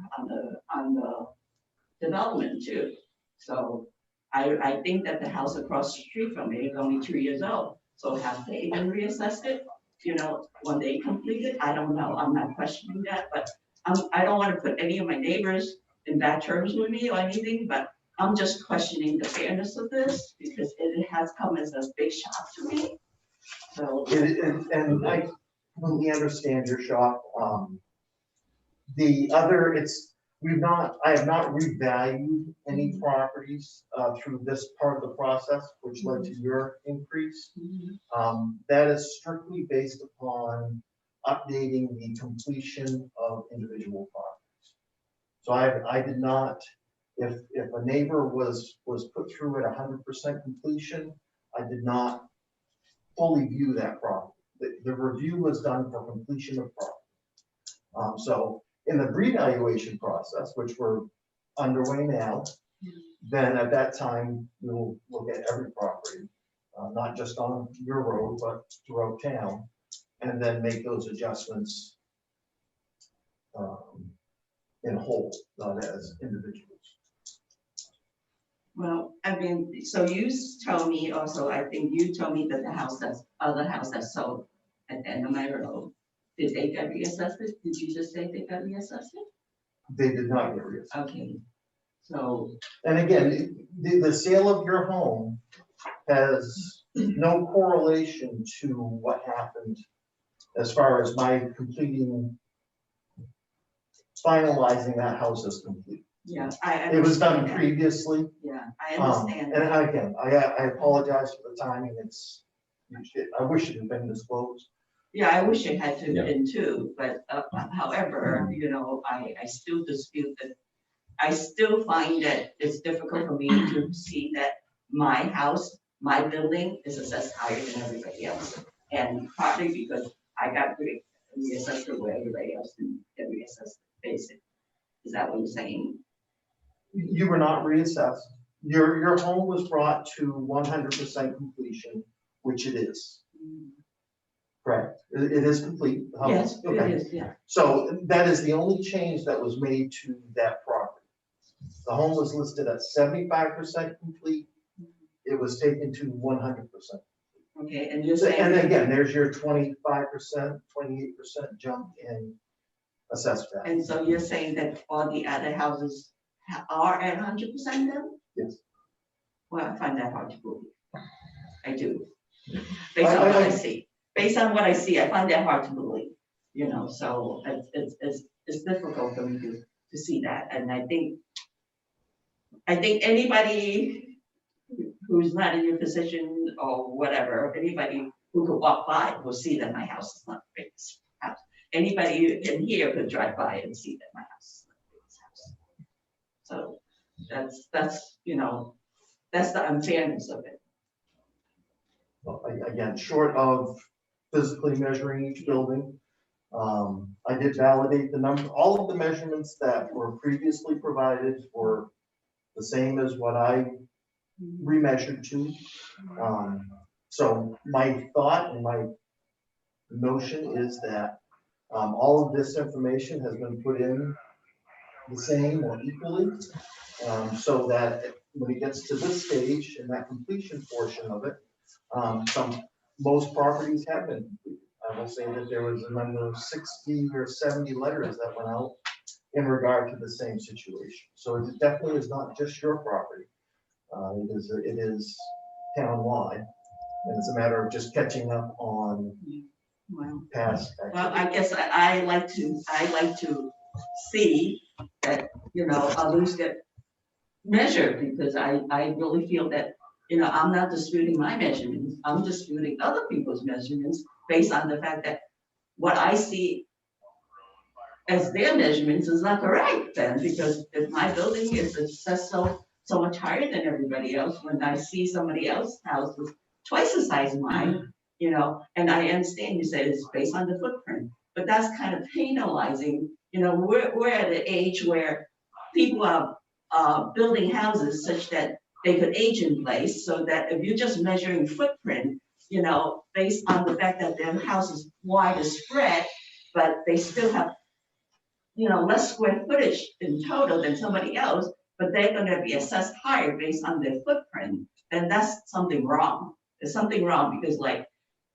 development too. So I think that the house across the street from me is only 2 years old. So have they been reassessed it? When they complete it, I don't know. I'm not questioning that, but I don't want to put any of my neighbors in bad terms with me or anything, but I'm just questioning the fairness of this, because it has come as a big shock to me. So. And I completely understand your shock. I have not revalued any properties through this part of the process, which led to your increase. That is strictly based upon updating the completion of individual properties. So I did not, if a neighbor was put through at 100% completion, I did not fully view that property. The review was done for completion of property. So in the revaluation process, which we're underway now, then at that time, we'll look at every property, not just on your road, but throughout town, and then make those adjustments in whole, not as individuals. Well, I mean, so you told me also, I think you told me that the other house that sold at the end of my road, did they get reassessed? Did you just say they got reassessed? They did not get reassessed. Okay, so. And again, the sale of your home has no correlation to what happened as far as my finalizing that house as complete. Yeah, It was done understand that. previously. Yeah, I understand. And that. again, I apologize for the timing. I wish it had been disclosed. Yeah, I wish it had to Yeah. been too, but however, I still dispute that. I still find that it's difficult for me to see that my house, my building is assessed higher than everybody else. And partly because I got reassessed where everybody else didn't get reassessed, basically. Is that what you're saying? You were not reassessed. Your home was brought to 100% completion, which it is. Correct. It is complete. The house- Yes, it okay. is, yeah. So that is the only change that was made to that property. The home was listed at 75% complete. It was taken to 100%. Okay, and you're saying. And again, there's your 25%, 28% jump in assessed value. And so you're saying that all the other houses are at 100% then? Yes. Well, I find that hard to believe. I do. Based on what I see, I find that hard to believe, so it's difficult for me to see that, and I think anybody who's not in your position or whatever, anybody who could walk by will see that my house is not the biggest house. Anybody in here could drive by and see that my house is not the biggest house. So that's the unfairness of it. Well, again, short of physically measuring each building, I did validate the number, all of the measurements that were previously provided were the same as what I remeasured to. So my thought and my notion is that all of this information has been put in the same or equally, so that when it gets to this stage and that completion portion of it, most properties have been completed. I will say that there was a number of 60 or 70 letters that went out in regard to the same situation. So it definitely is not just your property. It is town-wide, and it's a matter of just catching up on past Well, activity. I guess I like to see that, others get measured, because I really feel that, I'm not disputing my measurements, I'm disputing other people's measurements based on the fact that what I see as their measurements is not correct then, because if my building is just so much higher than everybody else, when I see somebody else's house is twice the size of mine, and I understand you said it's based on the footprint, but that's kind of penalizing, we're at an age where people are building houses such that they could age in place, so that if you're just measuring footprint, based on the fact that their house is wider spread, but they still have less square footage in total than somebody else, but they're gonna be assessed higher based on their footprint, then that's something wrong. There's something wrong, because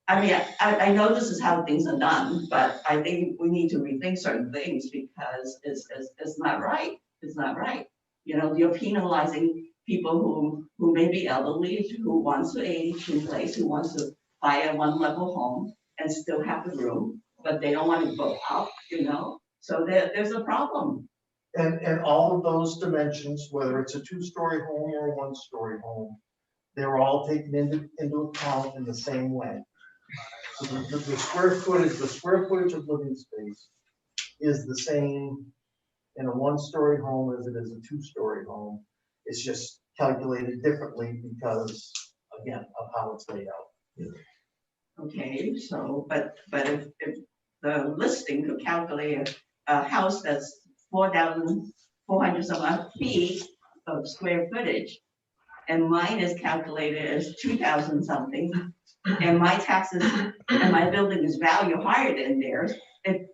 I know this is how things are done, but I think we need to rethink certain things, because it's not right. It's not right. You're penalizing people who may be elderly, who wants to age in place, who wants to buy a one-level home and still have the room, but they don't want to go up, So there's a problem. And all of those dimensions, whether it's a two-story home or a one-story home, they're all taken into account in the same way. So the square footage of living space is the same in a one-story home as it is a two-story home. It's just calculated differently because, again, of how it's laid out. Okay, so, but if the listing could calculate a house that's 4,400 some odd feet of square footage, and mine is calculated as 2,000 something, and my taxes and my building is value higher than theirs,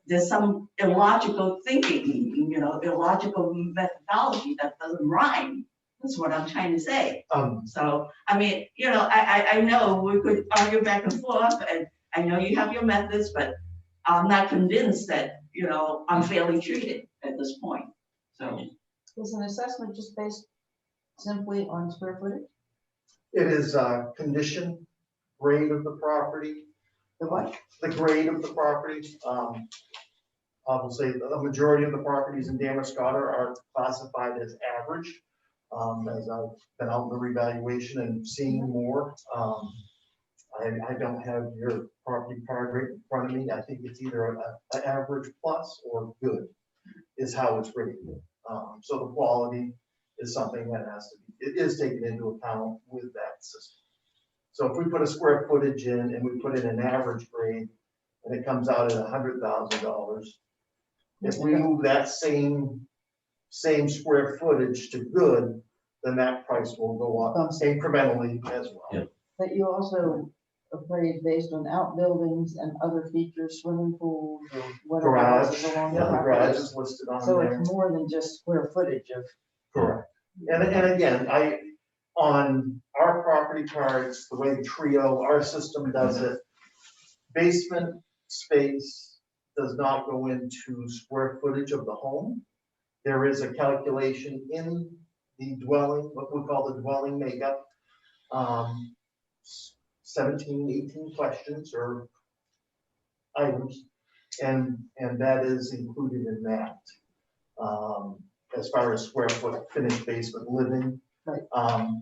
there's some illogical thinking, illogical methodology that doesn't rhyme. That's what I'm trying to say. So, I know we could argue back and forth, and I know you have your methods, but I'm not convinced that, I'm fairly treated at this point, so. Is an assessment just based simply on square footage? It is condition, grade of the property, The what? the grade of the property. I will say the majority of the properties in Damascotta are classified as average. As I've been out in the revaluation and seeing more, I don't have your property card right in front of me. I think it's either an average plus or good is how it's rated. So the quality is something that has to be, it is taken into account with that system. So if we put a square footage in and we put in an average grade and it comes out at $100,000, if we move that same square footage to good, then that price will go up incrementally as well. Yeah. But you also appraise based on outbuildings and other features, swimming pools or whatever else Garage, is along the yeah, the garage property. is listed on So there. it's more than just square footage of. Correct. And again, on our property cards, the way Trio, our system does it, basement space does not go into square footage of the home. There is a calculation in the dwelling, what we call the dwelling makeup. 17, 18 questions or items, and that is included in that. As far as square foot finished basement living. Right.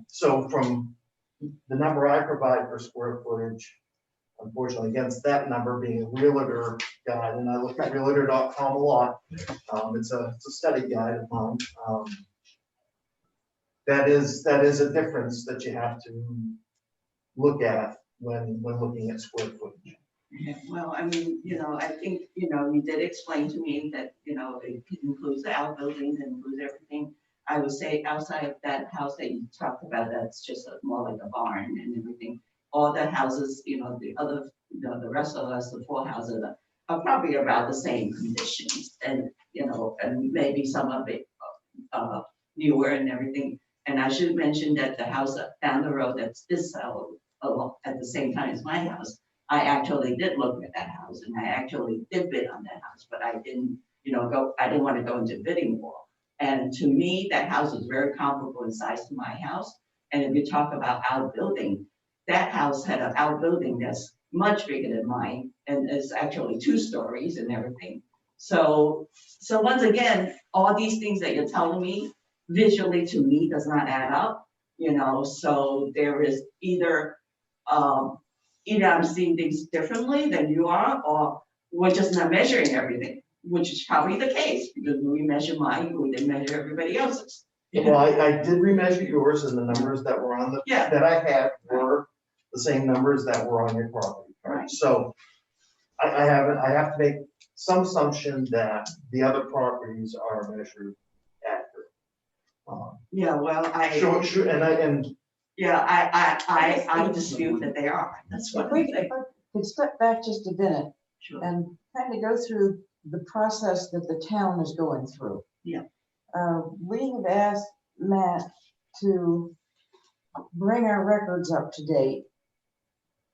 So from the number I provide for square footage, unfortunately, against that number being a realtor guide, and I look at realtor.com a lot. It's a study guide of mine. That is a difference that you have to look at when looking at square footage. Yeah, well, I mean, I think, you did explain to me that, it includes the outbuildings and includes everything. I would say outside of that house that you talked about, that's just more like a barn and everything. All the houses, the other, the rest of us, the 4 houses are probably about the same conditions and, and maybe some of it newer and everything. And I should mention that the house down the road that's this sell at the same time as my house, I actually did look at that house and I actually did bid on that house, but I didn't, I didn't want to go into bidding war. And to me, that house was very comparable in size to my house. And if you talk about outbuilding, that house had an outbuilding that's much bigger than mine and it's actually 2 stories and everything. So once again, all these things that you're telling me visually to me does not add up, so there is either I'm seeing things differently than you are, or we're just not measuring everything, which is probably the case, because we measure mine, we didn't measure everybody else's. Well, I did remeasure yours, and the numbers that were on Yeah. that I had were the same numbers that were on your property. Right. So I have to make some assumption that the other properties are measured accurate. Yeah, well, Sure, and I dispute that they are, that's what If I'm we saying. could step back just a minute Sure. and kind of go through the process that the town is going through. Yeah. We have asked Matt to bring our records up to date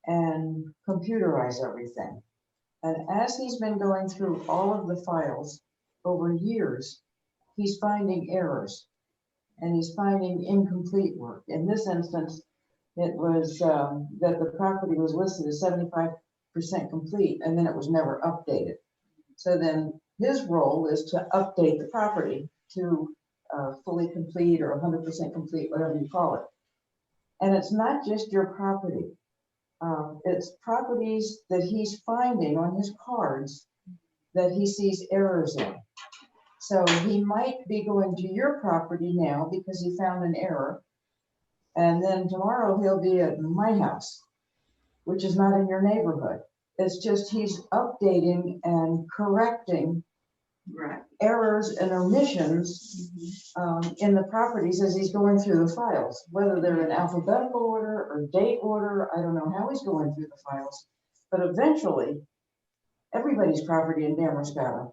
and computerize everything. And as he's been going through all of the files over years, he's finding errors and he's finding incomplete work. In this instance, it was that the property was listed as 75% complete and then it was never updated. So then his role is to update the property to fully complete or 100% complete, whatever you call it. And it's not just your property. It's properties that he's finding on his cards that he sees errors in. So he might be going to your property now because he found an error. And then tomorrow he'll be at my house, which is not in your neighborhood. It's just he's updating and correcting Right. errors and omissions in the properties as he's going through the files, whether they're in alphabetical order or date order. I don't know how he's going through the files, but eventually everybody's property in Damerscott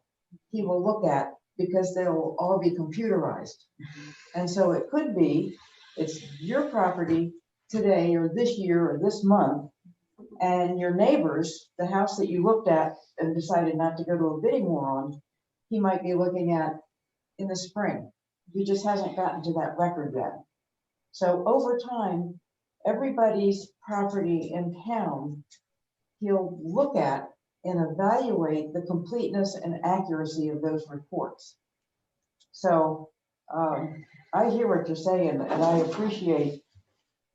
he will look at because they'll all be computerized. And so it could be, it's your property today or this year or this month, and your neighbors, the house that you looked at and decided not to go to a bidding war on, he might be looking at in the spring. He just hasn't gotten to that record yet. So over time, everybody's property in town, he'll look at and evaluate the completeness and accuracy of those reports. So I hear what you're saying, and I appreciate,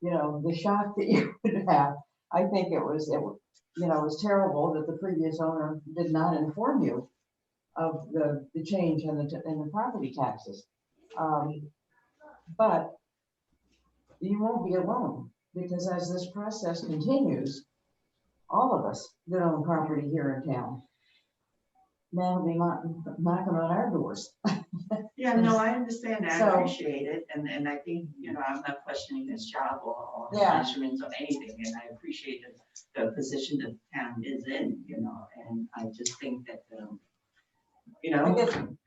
the shock that you would have. I think it was terrible that the previous owner did not inform you of the change in the property taxes. But you won't be alone, because as this process continues, all of us that own property here in town now be knocking on our doors. Yeah, no, I understand that. I So- appreciate it. And I think, I'm not questioning his job or his Yeah. measurements or anything. And I appreciate the position that the town is in, and I just think that,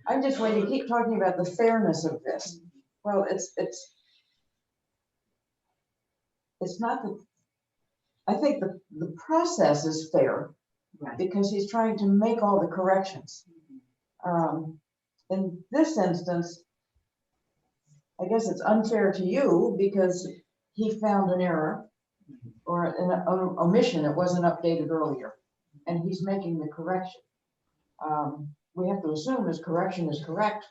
I'm just waiting to keep talking about the fairness of this. Well, it's not I think the process is fair right. because he's trying to make all the corrections. In this instance, I guess it's unfair to you because he found an error or an omission, it wasn't updated earlier, and he's making the correction. We have to assume his correction is correct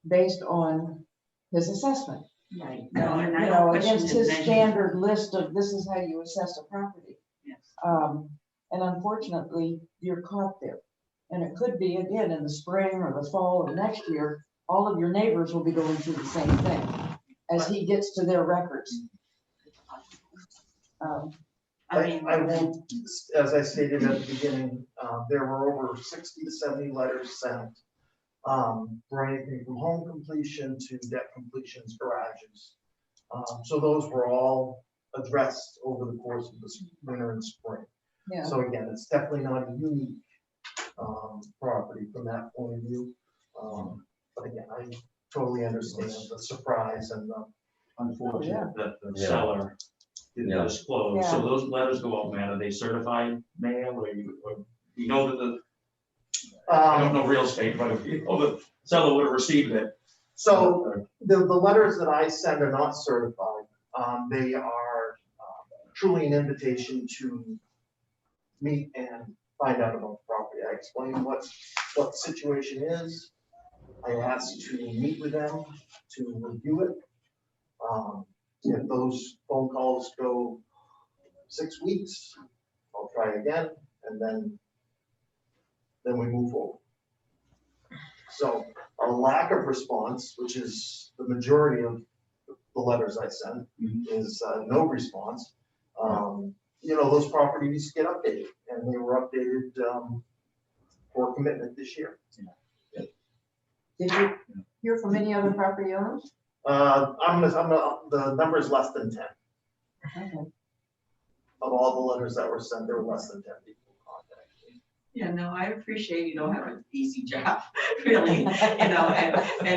based on his assessment. Right. You No, and I know, don't question against his his measurement. standard list of this is how you assess a property. Yes. And unfortunately, you're caught there. And it could be again in the spring or the fall of next year, all of your neighbors will be going through the same thing as he gets to their records. I mean, I will, as I stated at the beginning, there were over 60 to 70 letters sent for anything from home completion to debt completions, garages. So those were all addressed over the course of the winter and spring. Yeah. So again, it's definitely not a unique property from that point of view. But again, I totally understand the surprise and the Unfortunate that the Yeah. seller didn't Yeah. disclose. So Yeah. those letters go out, man. Are they certified mail or you know that the, I don't know real estate, but if you know the seller would have received it. So the letters that I send are not certified. They are truly an invitation to meet and find out about the property. I explain what the situation is. I ask to meet with them to review it. If those phone calls go 6 weeks, I'll try again, and then we move forward. So a lack of response, which is the majority of the letters I send, is no response. You know, those properties get updated, and they were updated for commitment this year. Did you hear from any other property owners? The number is less than 10. Okay. Of all the letters that were sent, there were less than 10 people contacted me. Yeah, no, I appreciate you don't have an easy job, really, and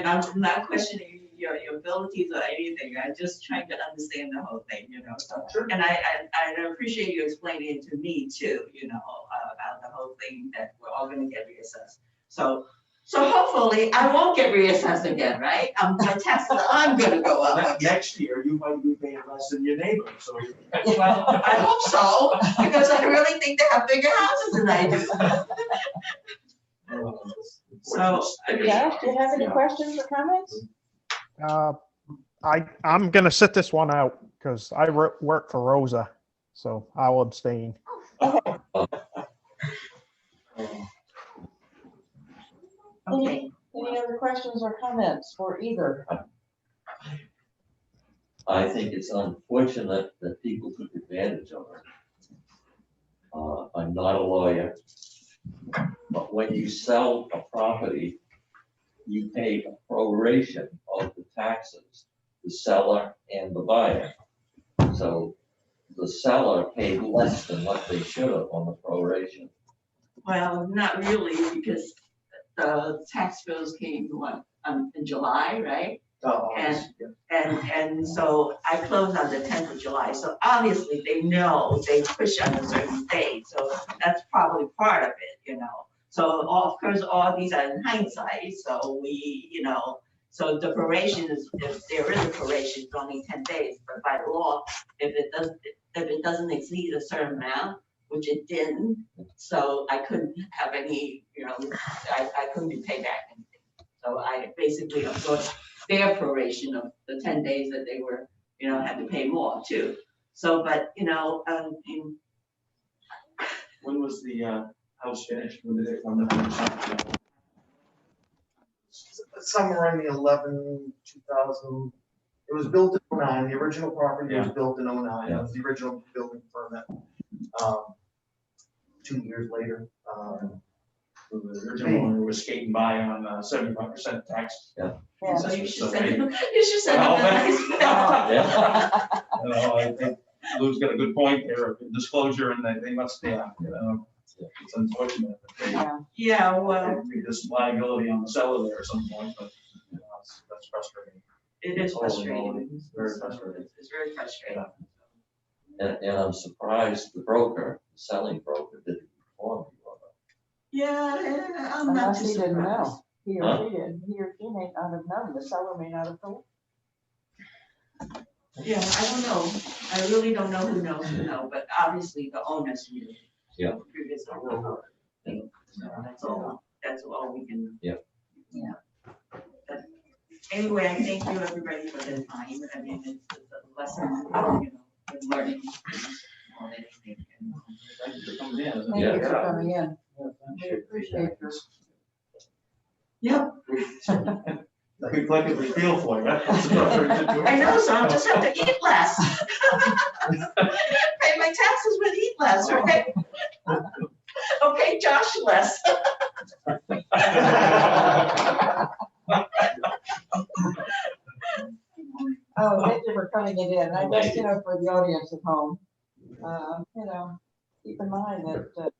I'm not questioning your abilities or anything. I'm just trying to understand the whole thing, so. Sure. And I appreciate you explaining it to me too, about the whole thing that we're all gonna get reassessed. So hopefully I won't get reassessed again, right? My taxes, I'm gonna go up. Next year, you might be paying less than your neighbor, so. Well, I hope so, because I really think they have bigger houses than I do. So, Josh, do you have any questions or comments? I'm gonna sit this one out because I work for Rosa, so I'll abstain. okay. Any other questions or comments for either? I think it's unfortunate that people took advantage of it. I'm not a lawyer, but when you sell a property, you pay a proration of the taxes, the seller and the buyer. So the seller paid less than what they should have on the proration. Well, not really, because the tax bills came, in July, right? And so I closed on the 10th of July, so obviously they know they push on a certain date, so that's probably part of it, So of course, all these are in hindsight, so we, so the proration is, if there is a proration, it's only 10 days, but by law, if it doesn't exceed a certain amount, which it didn't, so I couldn't have any, I couldn't be paid back anything. So I basically absorbed their proration of the 10 days that they were, had to pay more too. So, but, When was the house finished? When did it come to? Somewhere in the 2000, it was built in 09, the original property was built in 09, it was the original building permit. 2 years later. The original owner was skating by on 75% tax. Yeah. so you should send them a nice bill. Yeah. I think Lou's got a good point there, disclosure, and they must, it's unfortunate that they. Yeah, well, Be this liability on the seller there at some point, but that's frustrating. it is All in all, frustrating. it's very frustrating. It's very frustrating. And I'm surprised the broker, the selling broker, didn't inform you of it. Yeah, I'm not Unless too he didn't surprised. know. He or she may not have known, the seller may not have told. Yeah, I don't know. I really don't know who knows who know, but obviously the owners knew. Yeah. The previous owner. So that's all we can. Yeah. Yeah. But anyway, I thank you everybody for their time. I mean, it's a lesson, you know, in learning. More than anything. Thank you for coming in. Thank you for coming in. We appreciate your. Yep. We collectively feel for you. That's not very good to- I know, so I'll just have to eat less. Pay my taxes but eat less, right? Okay, Josh, less. Oh, thank you for coming in. I guess, you know, for the audience at home, you know, keep in mind that,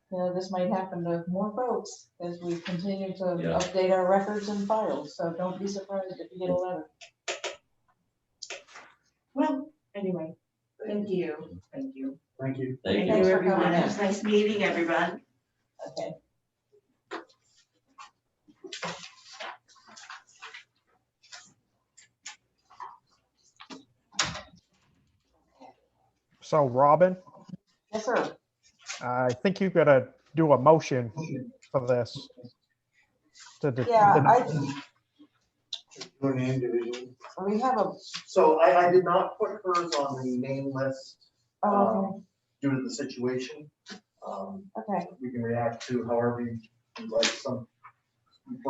you know, this might happen to more folks as we continue to Yeah. update our records and files. So don't be surprised if you get a letter. Well, anyway, thank you, thank you. Thank you. Thank you. Thanks for Everyone, coming it in. was nice meeting everyone. Okay. So Robin, Yes, sir. I think you gotta do a motion for this. Yeah, Doing the individual. we have a, So I did not put hers on the name list oh, due to the situation. okay. We can react to however you'd like for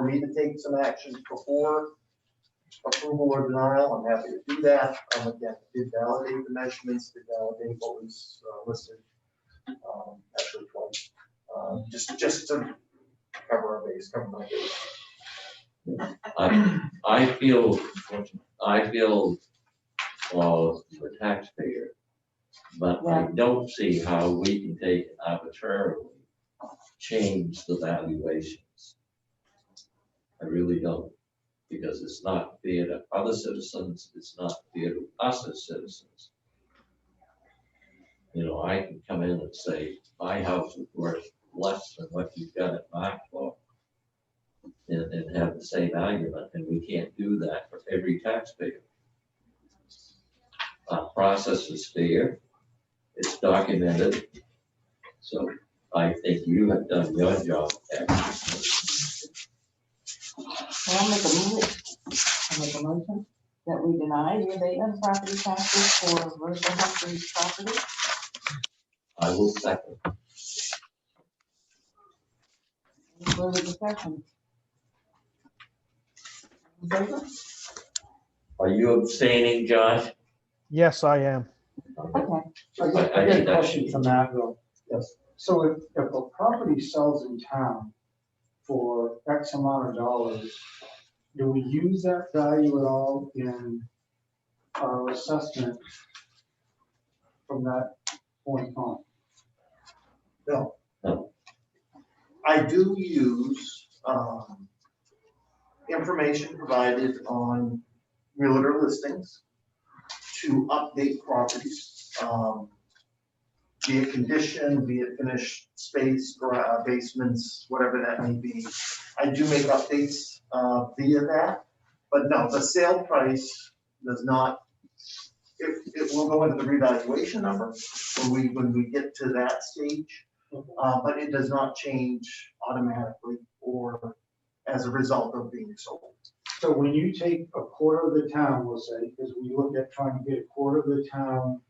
me to take some action before approval or denial, I'm happy to do that. Again, did validate the measurements, did validate what was listed, actually twice. Just to cover our base, cover my base. I feel, well, the taxpayer, but I don't see how we can take and arbitrarily change the valuations. I really don't, because it's not fair to other citizens, it's not fair to us as citizens. You know, I can come in and say, my house is worth less than what you've got it marked for. And have the same argument, and we can't do that for every taxpayer. Our process is fair, it's documented, so I think you have done your job excellently. Well, I'll make a motion that we deny the abatement of property taxes for Rosa Humphrey's property. I will second. Any further discussion? In favor? Are you abstaining, Josh? Yes, I am. Okay. I got I a think that question should from be. that, though. Yes. So if a property sells in town for X amount of dollars, do we use that value at all in our assessment from that point on? No. No. I do use information provided on realtor listings to update properties. Be it condition, be it finished space, basements, whatever that may be. I do make updates via that, but no, the sale price does not, it will go into the revaluation number when we get to that stage. But it does not change automatically or as a result of being sold. So when you take a quarter of the town, we'll say, because we look at trying to get a quarter of the town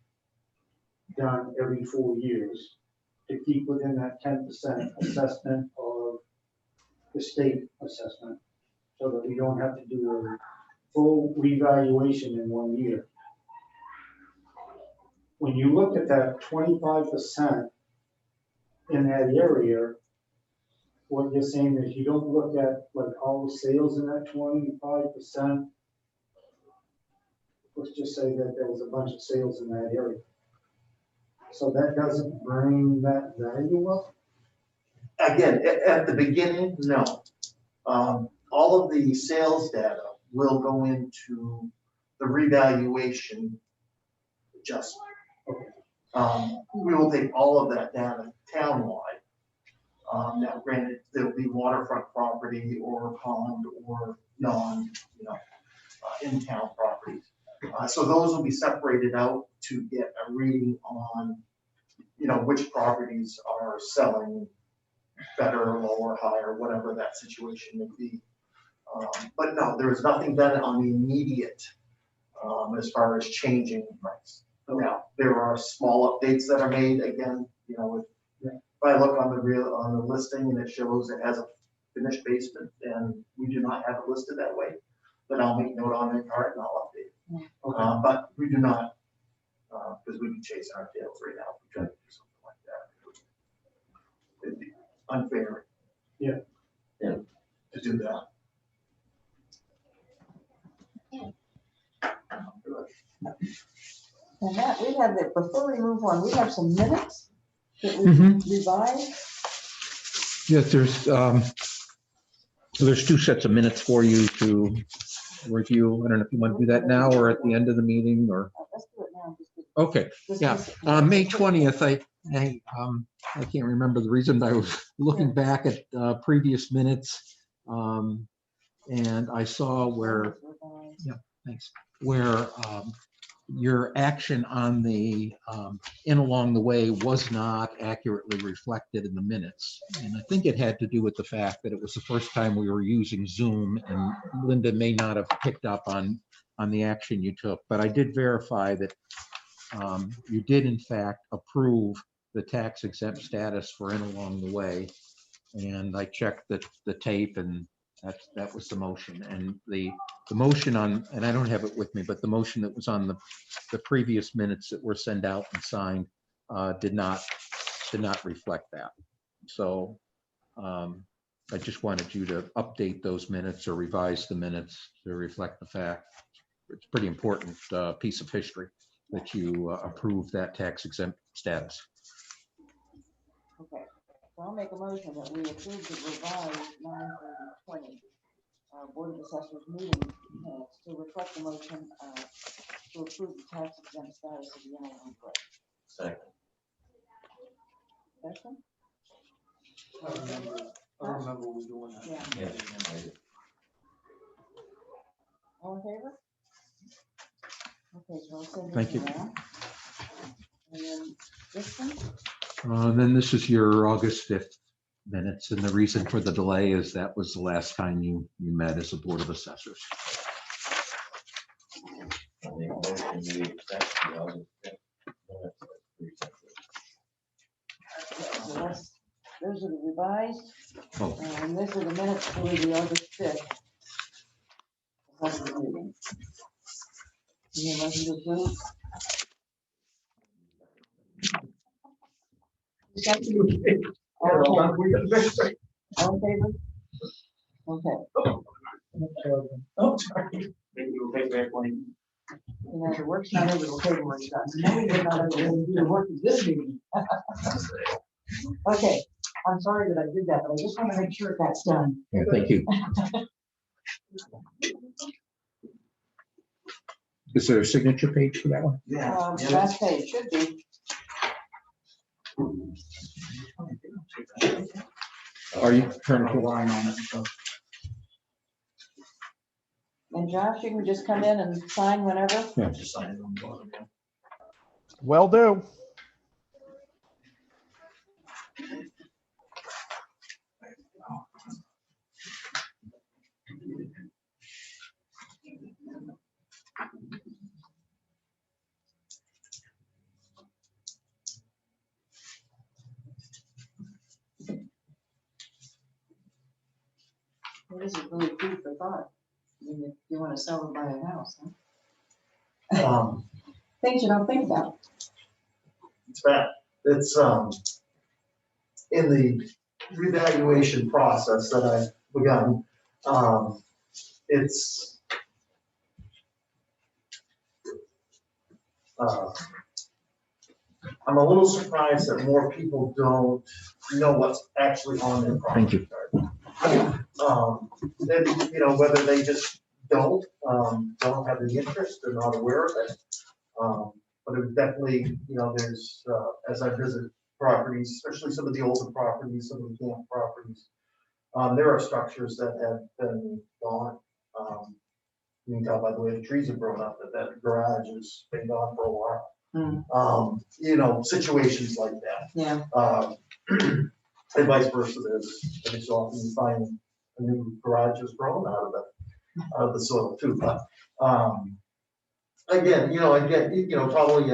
done every 4 years to keep within that 10% assessment of the state assessment, so that we don't have to do a full revaluation in 1 year. When you look at that 25% in that area, what you're saying is you don't look at like all the sales in that 25%. Let's just say that there was a bunch of sales in that area. So that doesn't bring that value up? Again, at the beginning, no. All of the sales data will go into the revaluation adjustment. We will take all of that data townwide. Now granted, there'll be waterfront property or pond or non, in-town properties. So those will be separated out to get a reading on, which properties are selling better, lower, higher, whatever that situation may be. But no, there's nothing done on the immediate as far as changing price. Now, there are small updates that are made, again, if I look on the listing and it shows it has a finished basement, and we do not have it listed that way, then I'll make note on the card and I'll update it. But we do not, because we'd be chasing our tails right now if we tried to do something like that. It'd be unfair. Yeah. To do that. And that, we have it, before we move on, we have some minutes that we revised. Yes, there's two sets of minutes for you to review. I don't know if you want to do that now or at the end of the meeting or. Let's do it now. Okay, yeah, May 20th, I can't remember the reason, but I was looking back at previous minutes. And I saw where, thanks, where your action on the in along the way was not accurately reflected in the minutes. And I think it had to do with the fact that it was the first time we were using Zoom, and Linda may not have picked up on the action you took, but I did verify that you did in fact approve the tax exempt status for in along the way. And I checked the tape, and that was the motion. And the motion on, and I don't have it with me, but the motion that was on the previous minutes that were sent out and signed did not reflect that. So I just wanted you to update those minutes or revise the minutes to reflect the fact. It's a pretty important piece of history that you approve that tax exempt status. Okay, so I'll make a motion that we approve the revised 9/30/20 Board of Assessors meeting minutes to reflect the motion to approve the tax exempt status of the Inland Way. Second. Question? I remember we doing that. Yeah. Yeah. All in favor? Okay, so I'll send Thank this you. around. And then this one? Then this is your August 5th minutes, and the reason for the delay is that was the last time you met as a Board of Assessors. I make a motion we accept the August 5th minutes as presented. So those are the revised, Oh. and these are the minutes for the August 5th. That's the meeting. You motion to approve? All in favor? Okay. Oh, sorry. Maybe you'll take back one. You know, the work's not over, the paperwork's done. So now we're not over to do the work of this meeting. Okay, I'm sorry that I did that, but I just want to make sure that's done. Yeah, thank you. Is there a signature page for that one? Last page should be. Are you turning to Line on it. So. And Josh, you can just come in and sign whenever. Yeah. Just sign it on the bottom, yeah. Will do. Well, this is really food for thought. I mean, if you want to sell or buy a house, huh? Things you don't think about. It's bad. It's in the revaluation process that I've begun. It's I'm a little surprised that more people don't know what's actually on their property card. And, whether they just don't have the interest, they're not aware of it. But it definitely, there's, as I visit properties, especially some of the older properties, some of the camp properties, there are structures that have been gone. You can tell by the way the trees have grown up that that garage has been gone for a while. Hmm. You know, situations like that. Yeah, And vice versa, there's, every so often you find a new garage has grown out of the soil too, but, again, probably,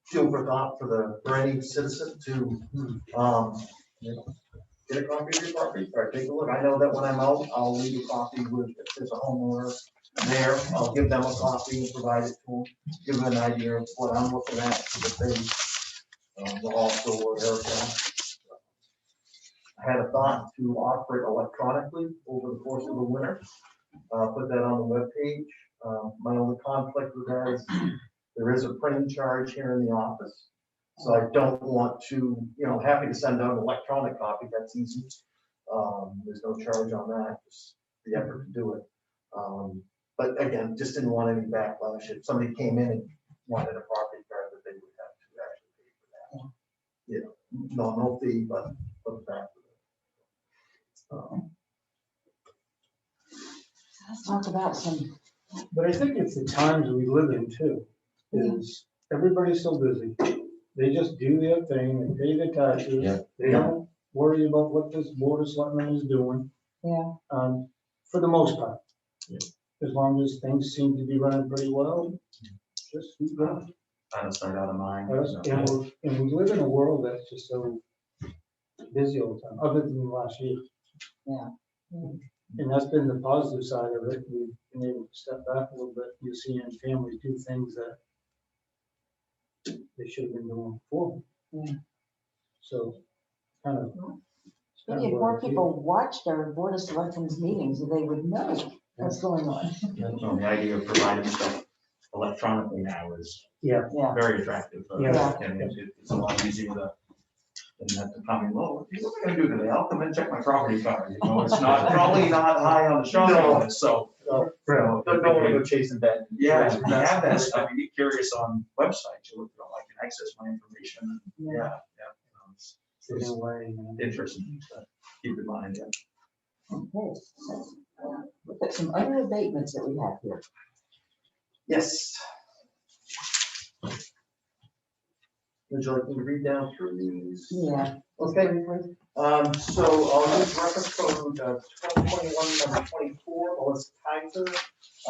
fuel for thought for any citizen to, you know, get a copy of your property, or take a look. I know that when I'm out, I'll leave a copy with, if there's a homeowner there, I'll give them a copy and provide it to them, give them an idea of what I'm looking at, so that they, will also aware of that. I had a thought to offer it electronically over the course of the winter, put that on the webpage. My only conflict with that is there is a printing charge here in the office. So I don't want to, happy to send out an electronic copy, that's easy. There's no charge on that, just the effort to do it. But again, just didn't want any backlash. If somebody came in and wanted a property card, that they would have to actually pay for that. No fee, but back. let's talk about some, But I think it's the times we live in too, is everybody's so busy. They just do their thing, they pay their taxes. Yeah. They don't worry about what this board of selectmen is doing, yeah, for the most part. Yeah. As long as things seem to be running pretty well, just keep going. Out of sight, out of mind. And we live in a world that's just so busy all the time, other than last year. yeah. And that's been the positive side of it. We've been able to step back a little bit. You're seeing families do things that they should have been doing before. Yeah. So, kind of. Maybe if more people watched our Board of Selectmen's meetings, they would know what's going on. So the idea of providing stuff electronically now is Yeah. Yeah, very attractive. Yeah. And it's a lot easier to, than have to come in, well, what am I gonna do today? I'll come and check my property card, it's not, probably not high on the shopping list, so. Don't want to go chasing that. Yeah, if you have that stuff, you get curious on websites, I can access my information, yeah. In a way, Interesting, to keep in mind, yeah. okay. Let's, look at some other abatements that we have here. Yes. Would you like me to read down through these? Yeah. Okay. Briefly. So I'll use reference code 2021 number 24, Melissa Kaiser.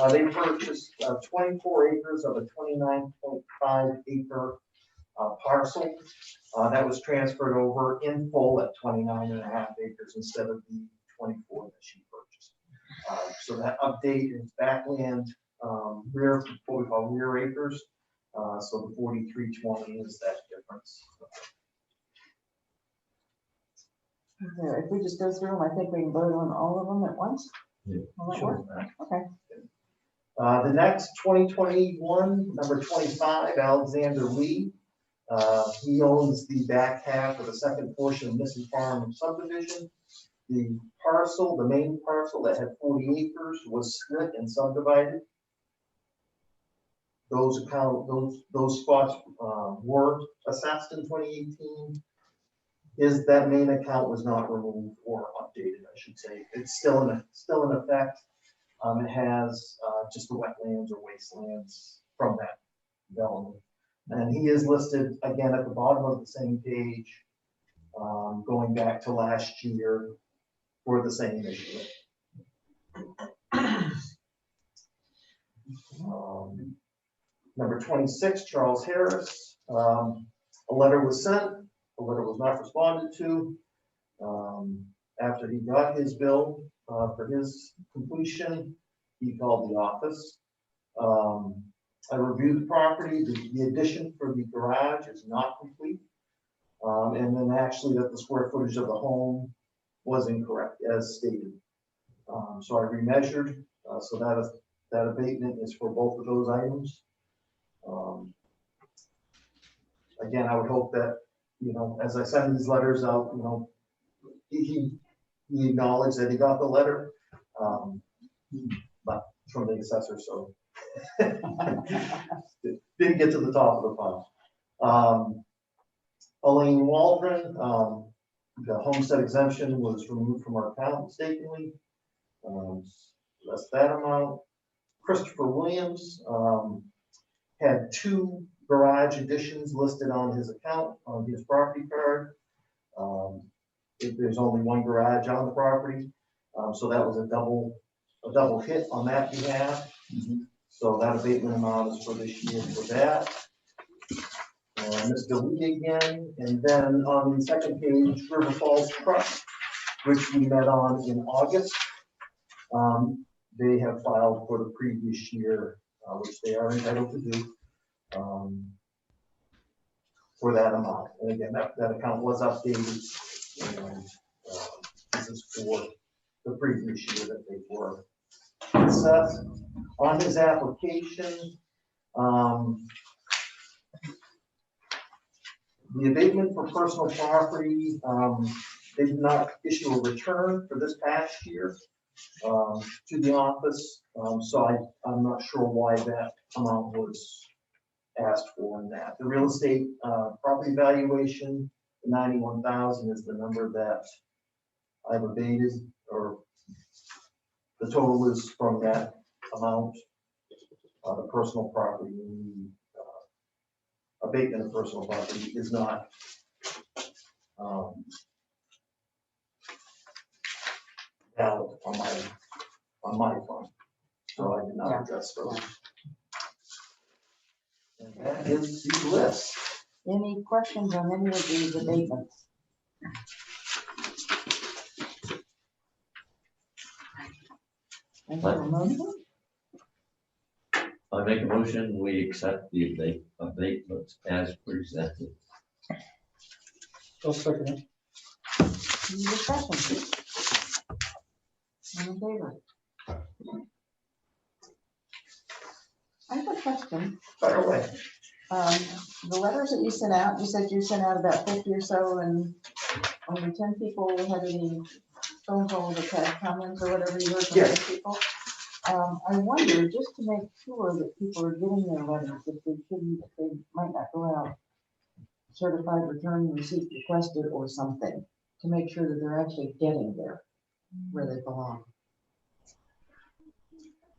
They purchased 24 acres of a 29.5 acre parcel. That was transferred over in full at 29.5 acres instead of the 24 that she purchased. So that update is backland rear, what we call rear acres. So the 4320 is that difference. If we just go through them, I think we can vote on all of them at once. Yeah. Will that Sure. work? Okay. The next 2021, number 25, Alexander Lee. He owns the back half of the second portion of Missing Farm subdivision. The parcel, the main parcel that had 40 acres was split and subdivided. Those spots were assessed in 2018. That main account was not removed or updated, I should say. It's still in effect. It has just the wetlands or wastelands from that development. And he is listed again at the bottom of the same page, going back to last year for the same issue. Number 26, Charles Harris. A letter was sent. The letter was not responded to. After he got his bill for his completion, he called the office. I reviewed the property. The addition for the garage is not complete. And then actually that the square footage of the home was incorrect as stated. So I remeasured, so that abatement is for both of those items. Again, I would hope that, as I send these letters out, he acknowledged that he got the letter, but from the assessor, so didn't get to the top of the file. Elaine Waldron, the homestead exemption was removed from our account mistakenly. That's that amount. Christopher Williams, had 2 garage additions listed on his account, on his property card. If there's only 1 garage on the property, so that was a double hit on that behalf. So that abatement amount is for this year for that. Mr. Lee again, and then on the second page, River Falls Trust, which we met on in August. They have filed for the previous year, which they are entitled to do, for that amount. And again, that account was updated, and this is for the previous year that they were assessed. On his application, the abatement for personal property, they did not issue a return for this past year to the office, so I'm not sure why that amount was asked for in that. The real estate property valuation, the 91,000 is the number that I've abated, or the total is from that amount. The personal property, abatement of personal property is not valid on my fund, so I did not adjust those. And that is the list. Any questions on any of these abatements? Is there a motion? I make a motion, we accept the abatements as presented. I'll second it. Any discussion? All in favor? I have a question. By the way, The letters that you sent out, you said you sent out about 50 or so, and only 10 people had any phone calls or had comments or whatever you heard from Yeah. those people. I wonder, just to make sure that people are getting their letters, if they shouldn't, if they might not go out certified return receipt requested or something, to make sure that they're actually getting there where they belong.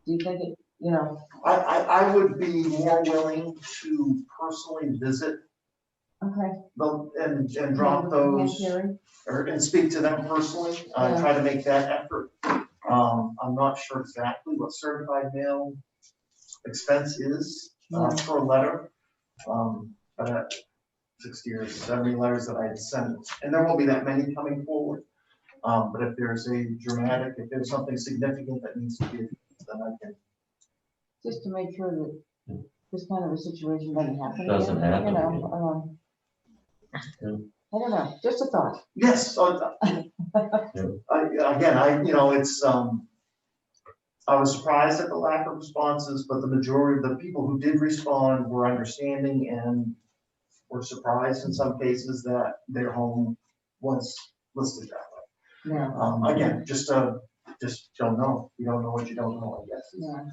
Do you think it, you know? I would be more willing to personally visit Okay. and drop those, and speak to them personally, try to make that effort. I'm not sure exactly what certified mail expense is for a letter. But at 60 or 70 letters that I had sent, and there won't be that many coming forward. But if there's if there's something significant that needs to be, then I can. Just to make sure that this kind of a situation doesn't happen. Doesn't again, happen You know, I don't know, just a thought. Yes, it's, I was surprised at the lack of responses, but the majority of the people who did respond were understanding and were surprised in some cases that their home was listed that way. Yeah. Again, just don't know. You don't know what you don't know, I guess. Yeah.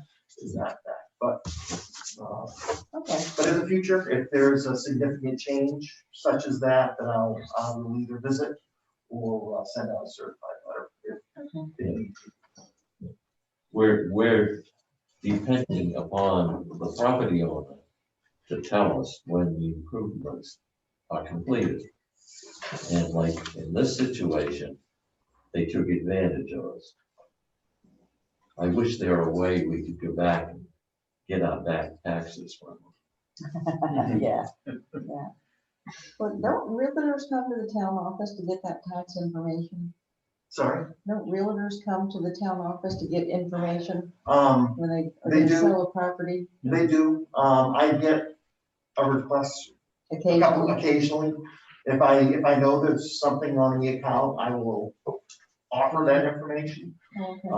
Is that. But, Okay. but in the future, if there's a significant change such as that, then I will either visit or send out a certified letter. We're depending upon the property owner to tell us when the improvements are completed. And like in this situation, they took advantage of us. I wish there were a way we could go back and get our back taxes from them. Yeah. But don't realtors come to the town office to get that tax information? Sorry? Don't realtors come to the town office to get information when they are They going to do. sell a property? They do. I get a request occasionally. If I know there's something on the account, I will offer that information. Okay.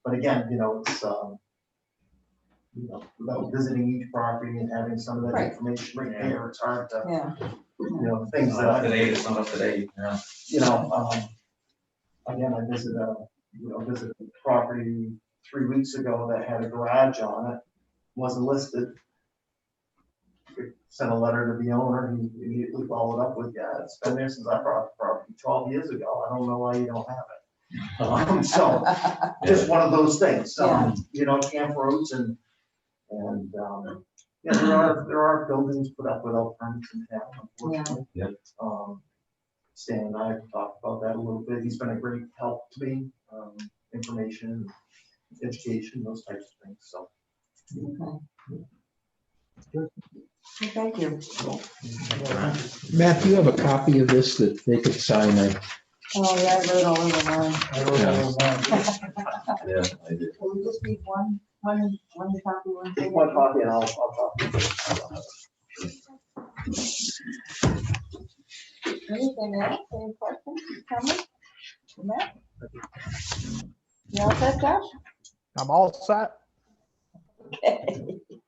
But again, it's, without visiting each property and having some of that Right. information right there, it's hard to, Yeah. things that Up to date, it's not up to date, yeah. Again, I visited a property 3 weeks ago that had a garage on it, wasn't listed. Sent a letter to the owner, he immediately followed up with, yeah, it's been there since I bought the property 12 years ago, I don't know why you don't have it. So, just one of those things, camp roads yeah, there are buildings put up without permits in town, unfortunately. Yeah. Stan and I have talked about that a little bit. He's been a great help to me, information, education, those types of things, so. Thank you. Matt, do you have a copy of this that they could sign? Oh, yeah, I wrote all over mine. I wrote all of mine. Yeah, I did. So we just need one copy, one Take thing. one copy and I'll copy. Anything else? Any questions, comments? Matt? You all set, Josh? I'm all set.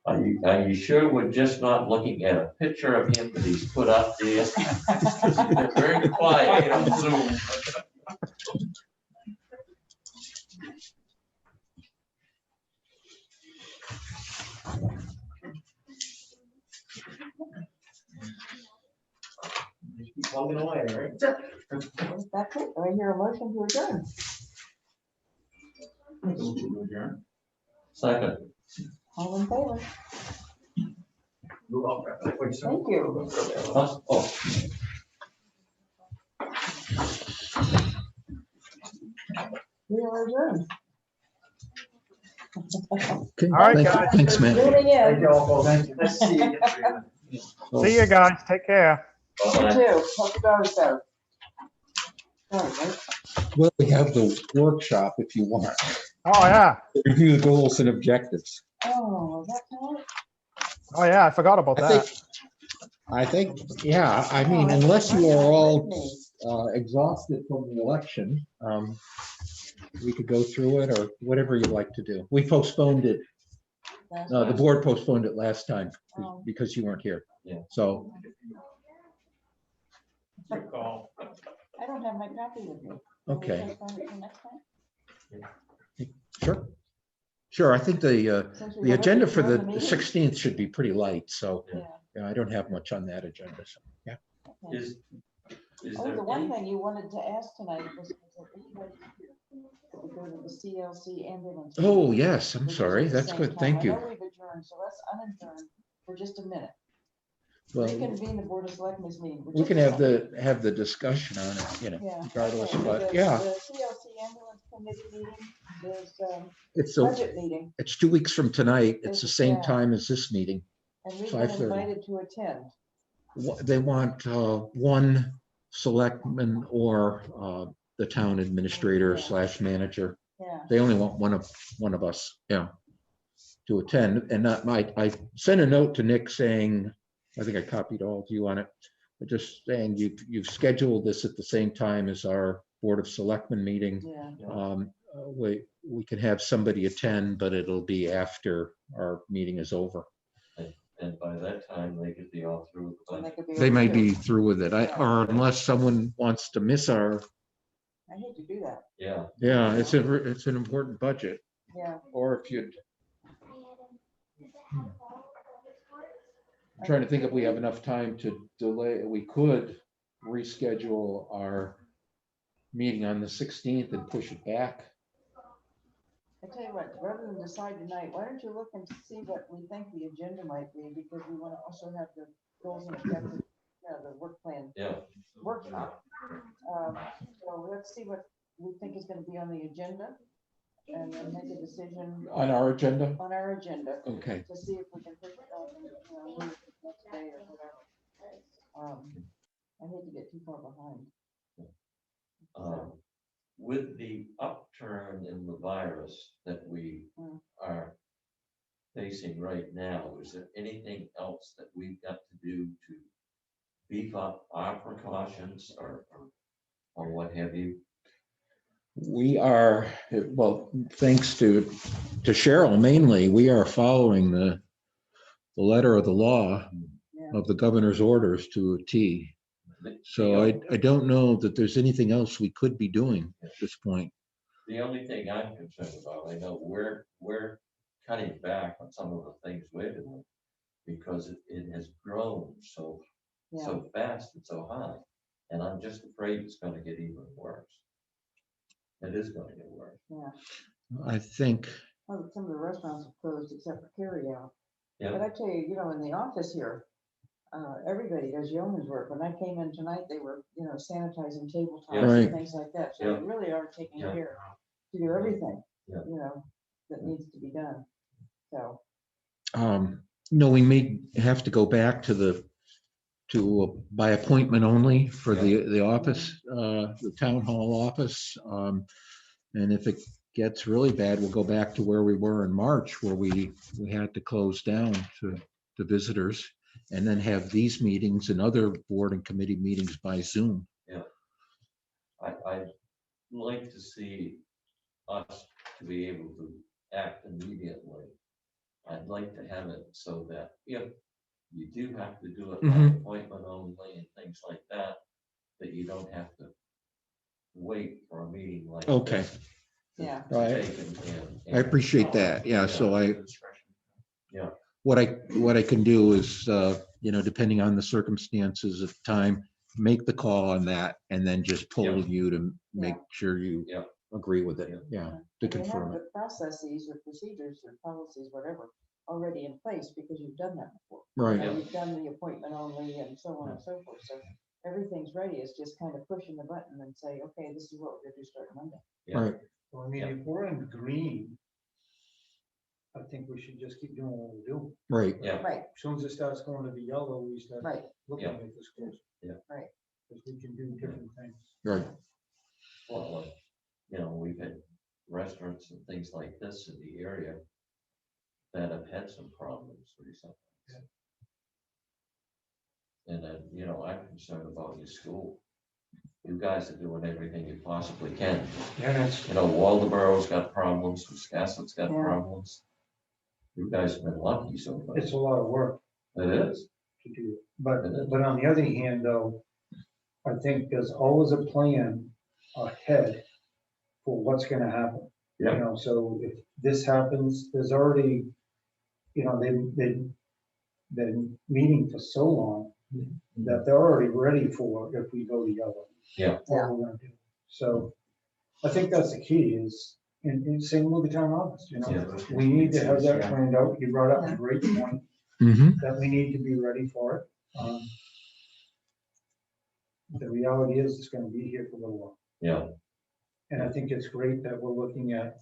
Are you sure we're just not looking at a picture of him that he's put up there? They're very quiet on Zoom. Just keep plugging away, right? That's it. I hear a motion to adjourn. Second. All in favor? Move on. Wait, sir. Thank you. Oh, We are adjourned. Okay, All right, thanks- guys. Thanks, Matt. Zooming Thank in. you all, folks. Nice to see you again. See you guys. Take care. You bye-bye. too. Hope the dog is better. All right. Well, we have the workshop if you want. Oh, yeah. Review the goals and objectives. Oh, is that tonight? Oh, yeah. I forgot about that. I think, yeah, I mean, unless you are all exhausted from the election, we could go through it or whatever you'd like to do. We postponed it. That's The board postponed it last time Oh. because you weren't here. Yeah. So, Good call. I don't have my copy with me. Can we okay, postpone it till next time? sure. Sure, I think Since we the already agenda for adjourned the meeting? 16th should be pretty light, so Yeah. yeah, I don't have much on that agenda, so, yeah. Okay. Is Oh, there the one any, thing you wanted to ask tonight was that we go to the CLC ambulance. Oh, meeting, yes, I'm which is sorry, at the that's same good, time. thank I you. know we've adjourned, so let's unadjourn for just a minute. Well, Reconvene the Board of Selectmen's meeting. for we just can a have second. have the discussion on it, Yeah. regardless, Okay, but the- yeah, The CLC ambulance committee meeting is it's budget meeting, it's 2 weeks from tonight. It's the same Yeah. time as this meeting. and we've been 5:30. invited to attend. They want one selectman or the town administrator / manager. Yeah. They only want one of us, yeah, to attend. And not I sent a note to Nick saying, I think I copied all of you on it, but just saying you've scheduled this at the same time as our Board of Selectmen meeting. Yeah. We can have somebody attend, but it'll be after our meeting is over. and by that time, they could be all through with the and budget. could be They over may too. be through with it, or unless someone wants to miss our, I hate to do that. Yeah. it's an important budget, Yeah. or if you'd. I'm trying to think if we have enough time to delay, we could reschedule our meeting on the 16th and push it back. I tell you what, rather than decide tonight, why don't you look and see what we think the agenda might be, because we want to also have the goals and objectives, the work plan Yeah. workshop. So let's see what we think is going to be on the agenda, and then make a decision On our agenda? on our agenda Okay. to see if we can push it off, move it to the next day or whatever. I hate to get too far behind. With the upturn in the virus that we Mm. are facing right now, is there anything else that we've got to do to beef up our precautions or what have you? We are, well, thanks to Cheryl mainly, we are following the letter of the law Yeah. of the governor's orders to a T. So I don't know that there's anything else we could be doing at this point. The only thing I'm concerned about, I know we're cutting back on some of the things we're doing because it has grown so fast and so high. And I'm just afraid it's gonna get even worse. And is gonna get worse. Yeah. I think, Well, some of the restaurants have closed except for carryout. But Yeah, I tell you, in the office here, everybody does yeoman's work. When I came in tonight, they were, sanitizing tabletops Yeah. and Right. things like that. So Yeah. they really are taking Yeah. care to do everything, Yeah. that needs to be done. So, no, we may have to go back to by appointment only for the office, the town hall office. And if it gets really bad, we'll go back to where we were in March, where we had to close down to visitors and then have these meetings and other board and committee meetings by Zoom. I'd like to see us to be able to act immediately. I'd like to have it so that if you do have to do it by Mhm. appointment only and things like that, that you don't have to wait for a meeting like Okay. this. Yeah. to Right. take and- I appreciate that. Yeah, so Yeah. what I can do is, depending on the circumstances at the time, make the call on that and then just pull Yeah. you to make sure you Yeah. agree with it. Yeah. Yeah, to they have confirm it. the processes or procedures or policies, whatever, already in place because you've done that before. Right. You've done the appointment only and so on and so forth. So everything's ready. It's just kind of pushing the button and say, okay, this is what we're gonna do start Monday. Yeah. Right. So, I mean, Yeah. if we're in green, I think we should just keep doing what we're doing. Right. Yeah. Right, As soon as it starts going to the yellow, we start right, looking Yeah. at the schools. Yeah. Right. Because we can do different things. Right. Well, we've had restaurants and things like this in the area that have had some problems recently. And then, I'm concerned about your school. You guys are doing everything you possibly can. Yeah, that's, Waldeboro's got problems, Wiscasset's got Yeah. problems. You guys have been lucky so far. it's a lot of work It is. to do. But on the other hand, though, I think there's always a plan ahead for what's gonna happen. Yeah. So if this happens, there's already, they've been meeting for so long that they're already ready for if we go to yellow. Yeah. What we're gonna do. So I think that's the key is, and same with the town office, Yeah. we need to have that planned out. You brought up a great point Mm-hmm. that we need to be ready for it. The reality is it's gonna be here for a little while. Yeah. And I think it's great that we're looking at,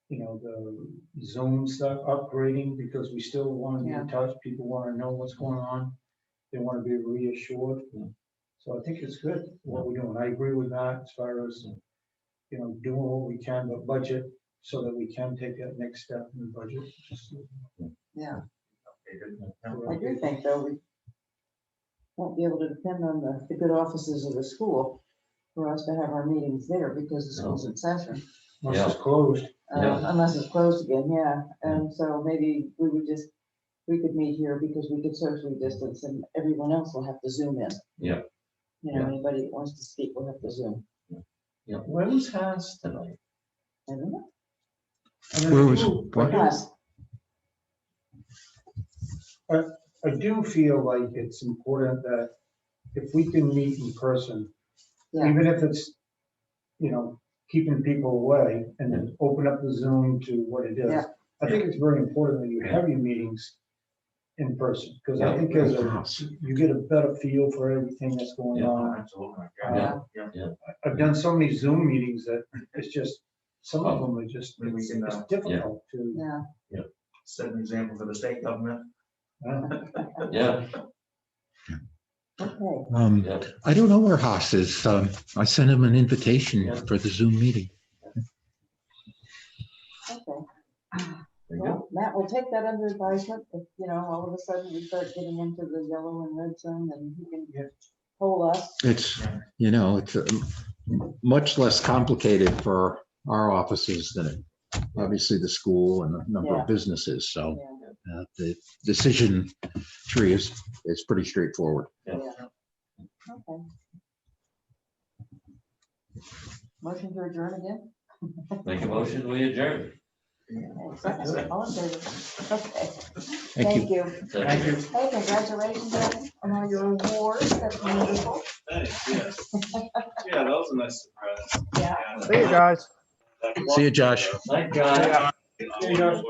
the Zoom stuff upgrading because we still want to be in touch. People want to know what's going on. They want to be reassured. So I think it's good what we're doing. I agree with that as far as, doing what we can, but budget so that we can take that next step in the budget. yeah. I do think though, we won't be able to depend on the good offices of the school for us to have our meetings there because the school's in session. Once it's closed. Yeah. Unless it's closed again, yeah. And so maybe we could meet here because we could socially distance and everyone else will have to Zoom in. Yeah. Yeah. Anybody that wants to speak will have to Zoom. Yeah. When's Hans tonight? I don't know. Where was, what? Plus, I do feel like it's important that if we can meet in person, Yeah. even if it's, keeping people away and then open up the Zoom to what it is. Yeah. I think it's very important that you have your meetings in person, because I think you get a better feel for everything that's going on. Absolutely. Yeah. I've done so many Zoom meetings that it's just, some of them are just, Maybe we can, it's difficult to. yeah. set an example for the state government. Yeah. Okay. Yeah. I don't know where Haas is. I sent him an invitation for the Zoom meeting. Okay. There you go. Well, Matt, we'll take that under advisement. If, all of a sudden we start getting into the yellow and red zone, then he can hold us. It's, it's much less complicated for our offices than obviously the school and a number Yeah. of businesses. So Yeah. the decision tree is pretty straightforward. Okay. Motion to adjourn again? Make a motion, we adjourn. Second, all in favor? Okay. Thank you. Thank you. Thank you. Hey, congratulations on all your awards. That's wonderful. Thanks, yeah. Yeah, that was a nice surprise. Yeah. See you guys. See you, Josh. Thank God. Yeah. There you go.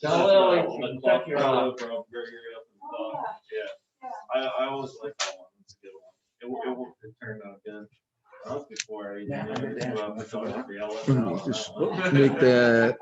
Tell Lily, check your eye. Yeah, I always like that one. It's a good one. It turned out good. That was before I even knew. Make that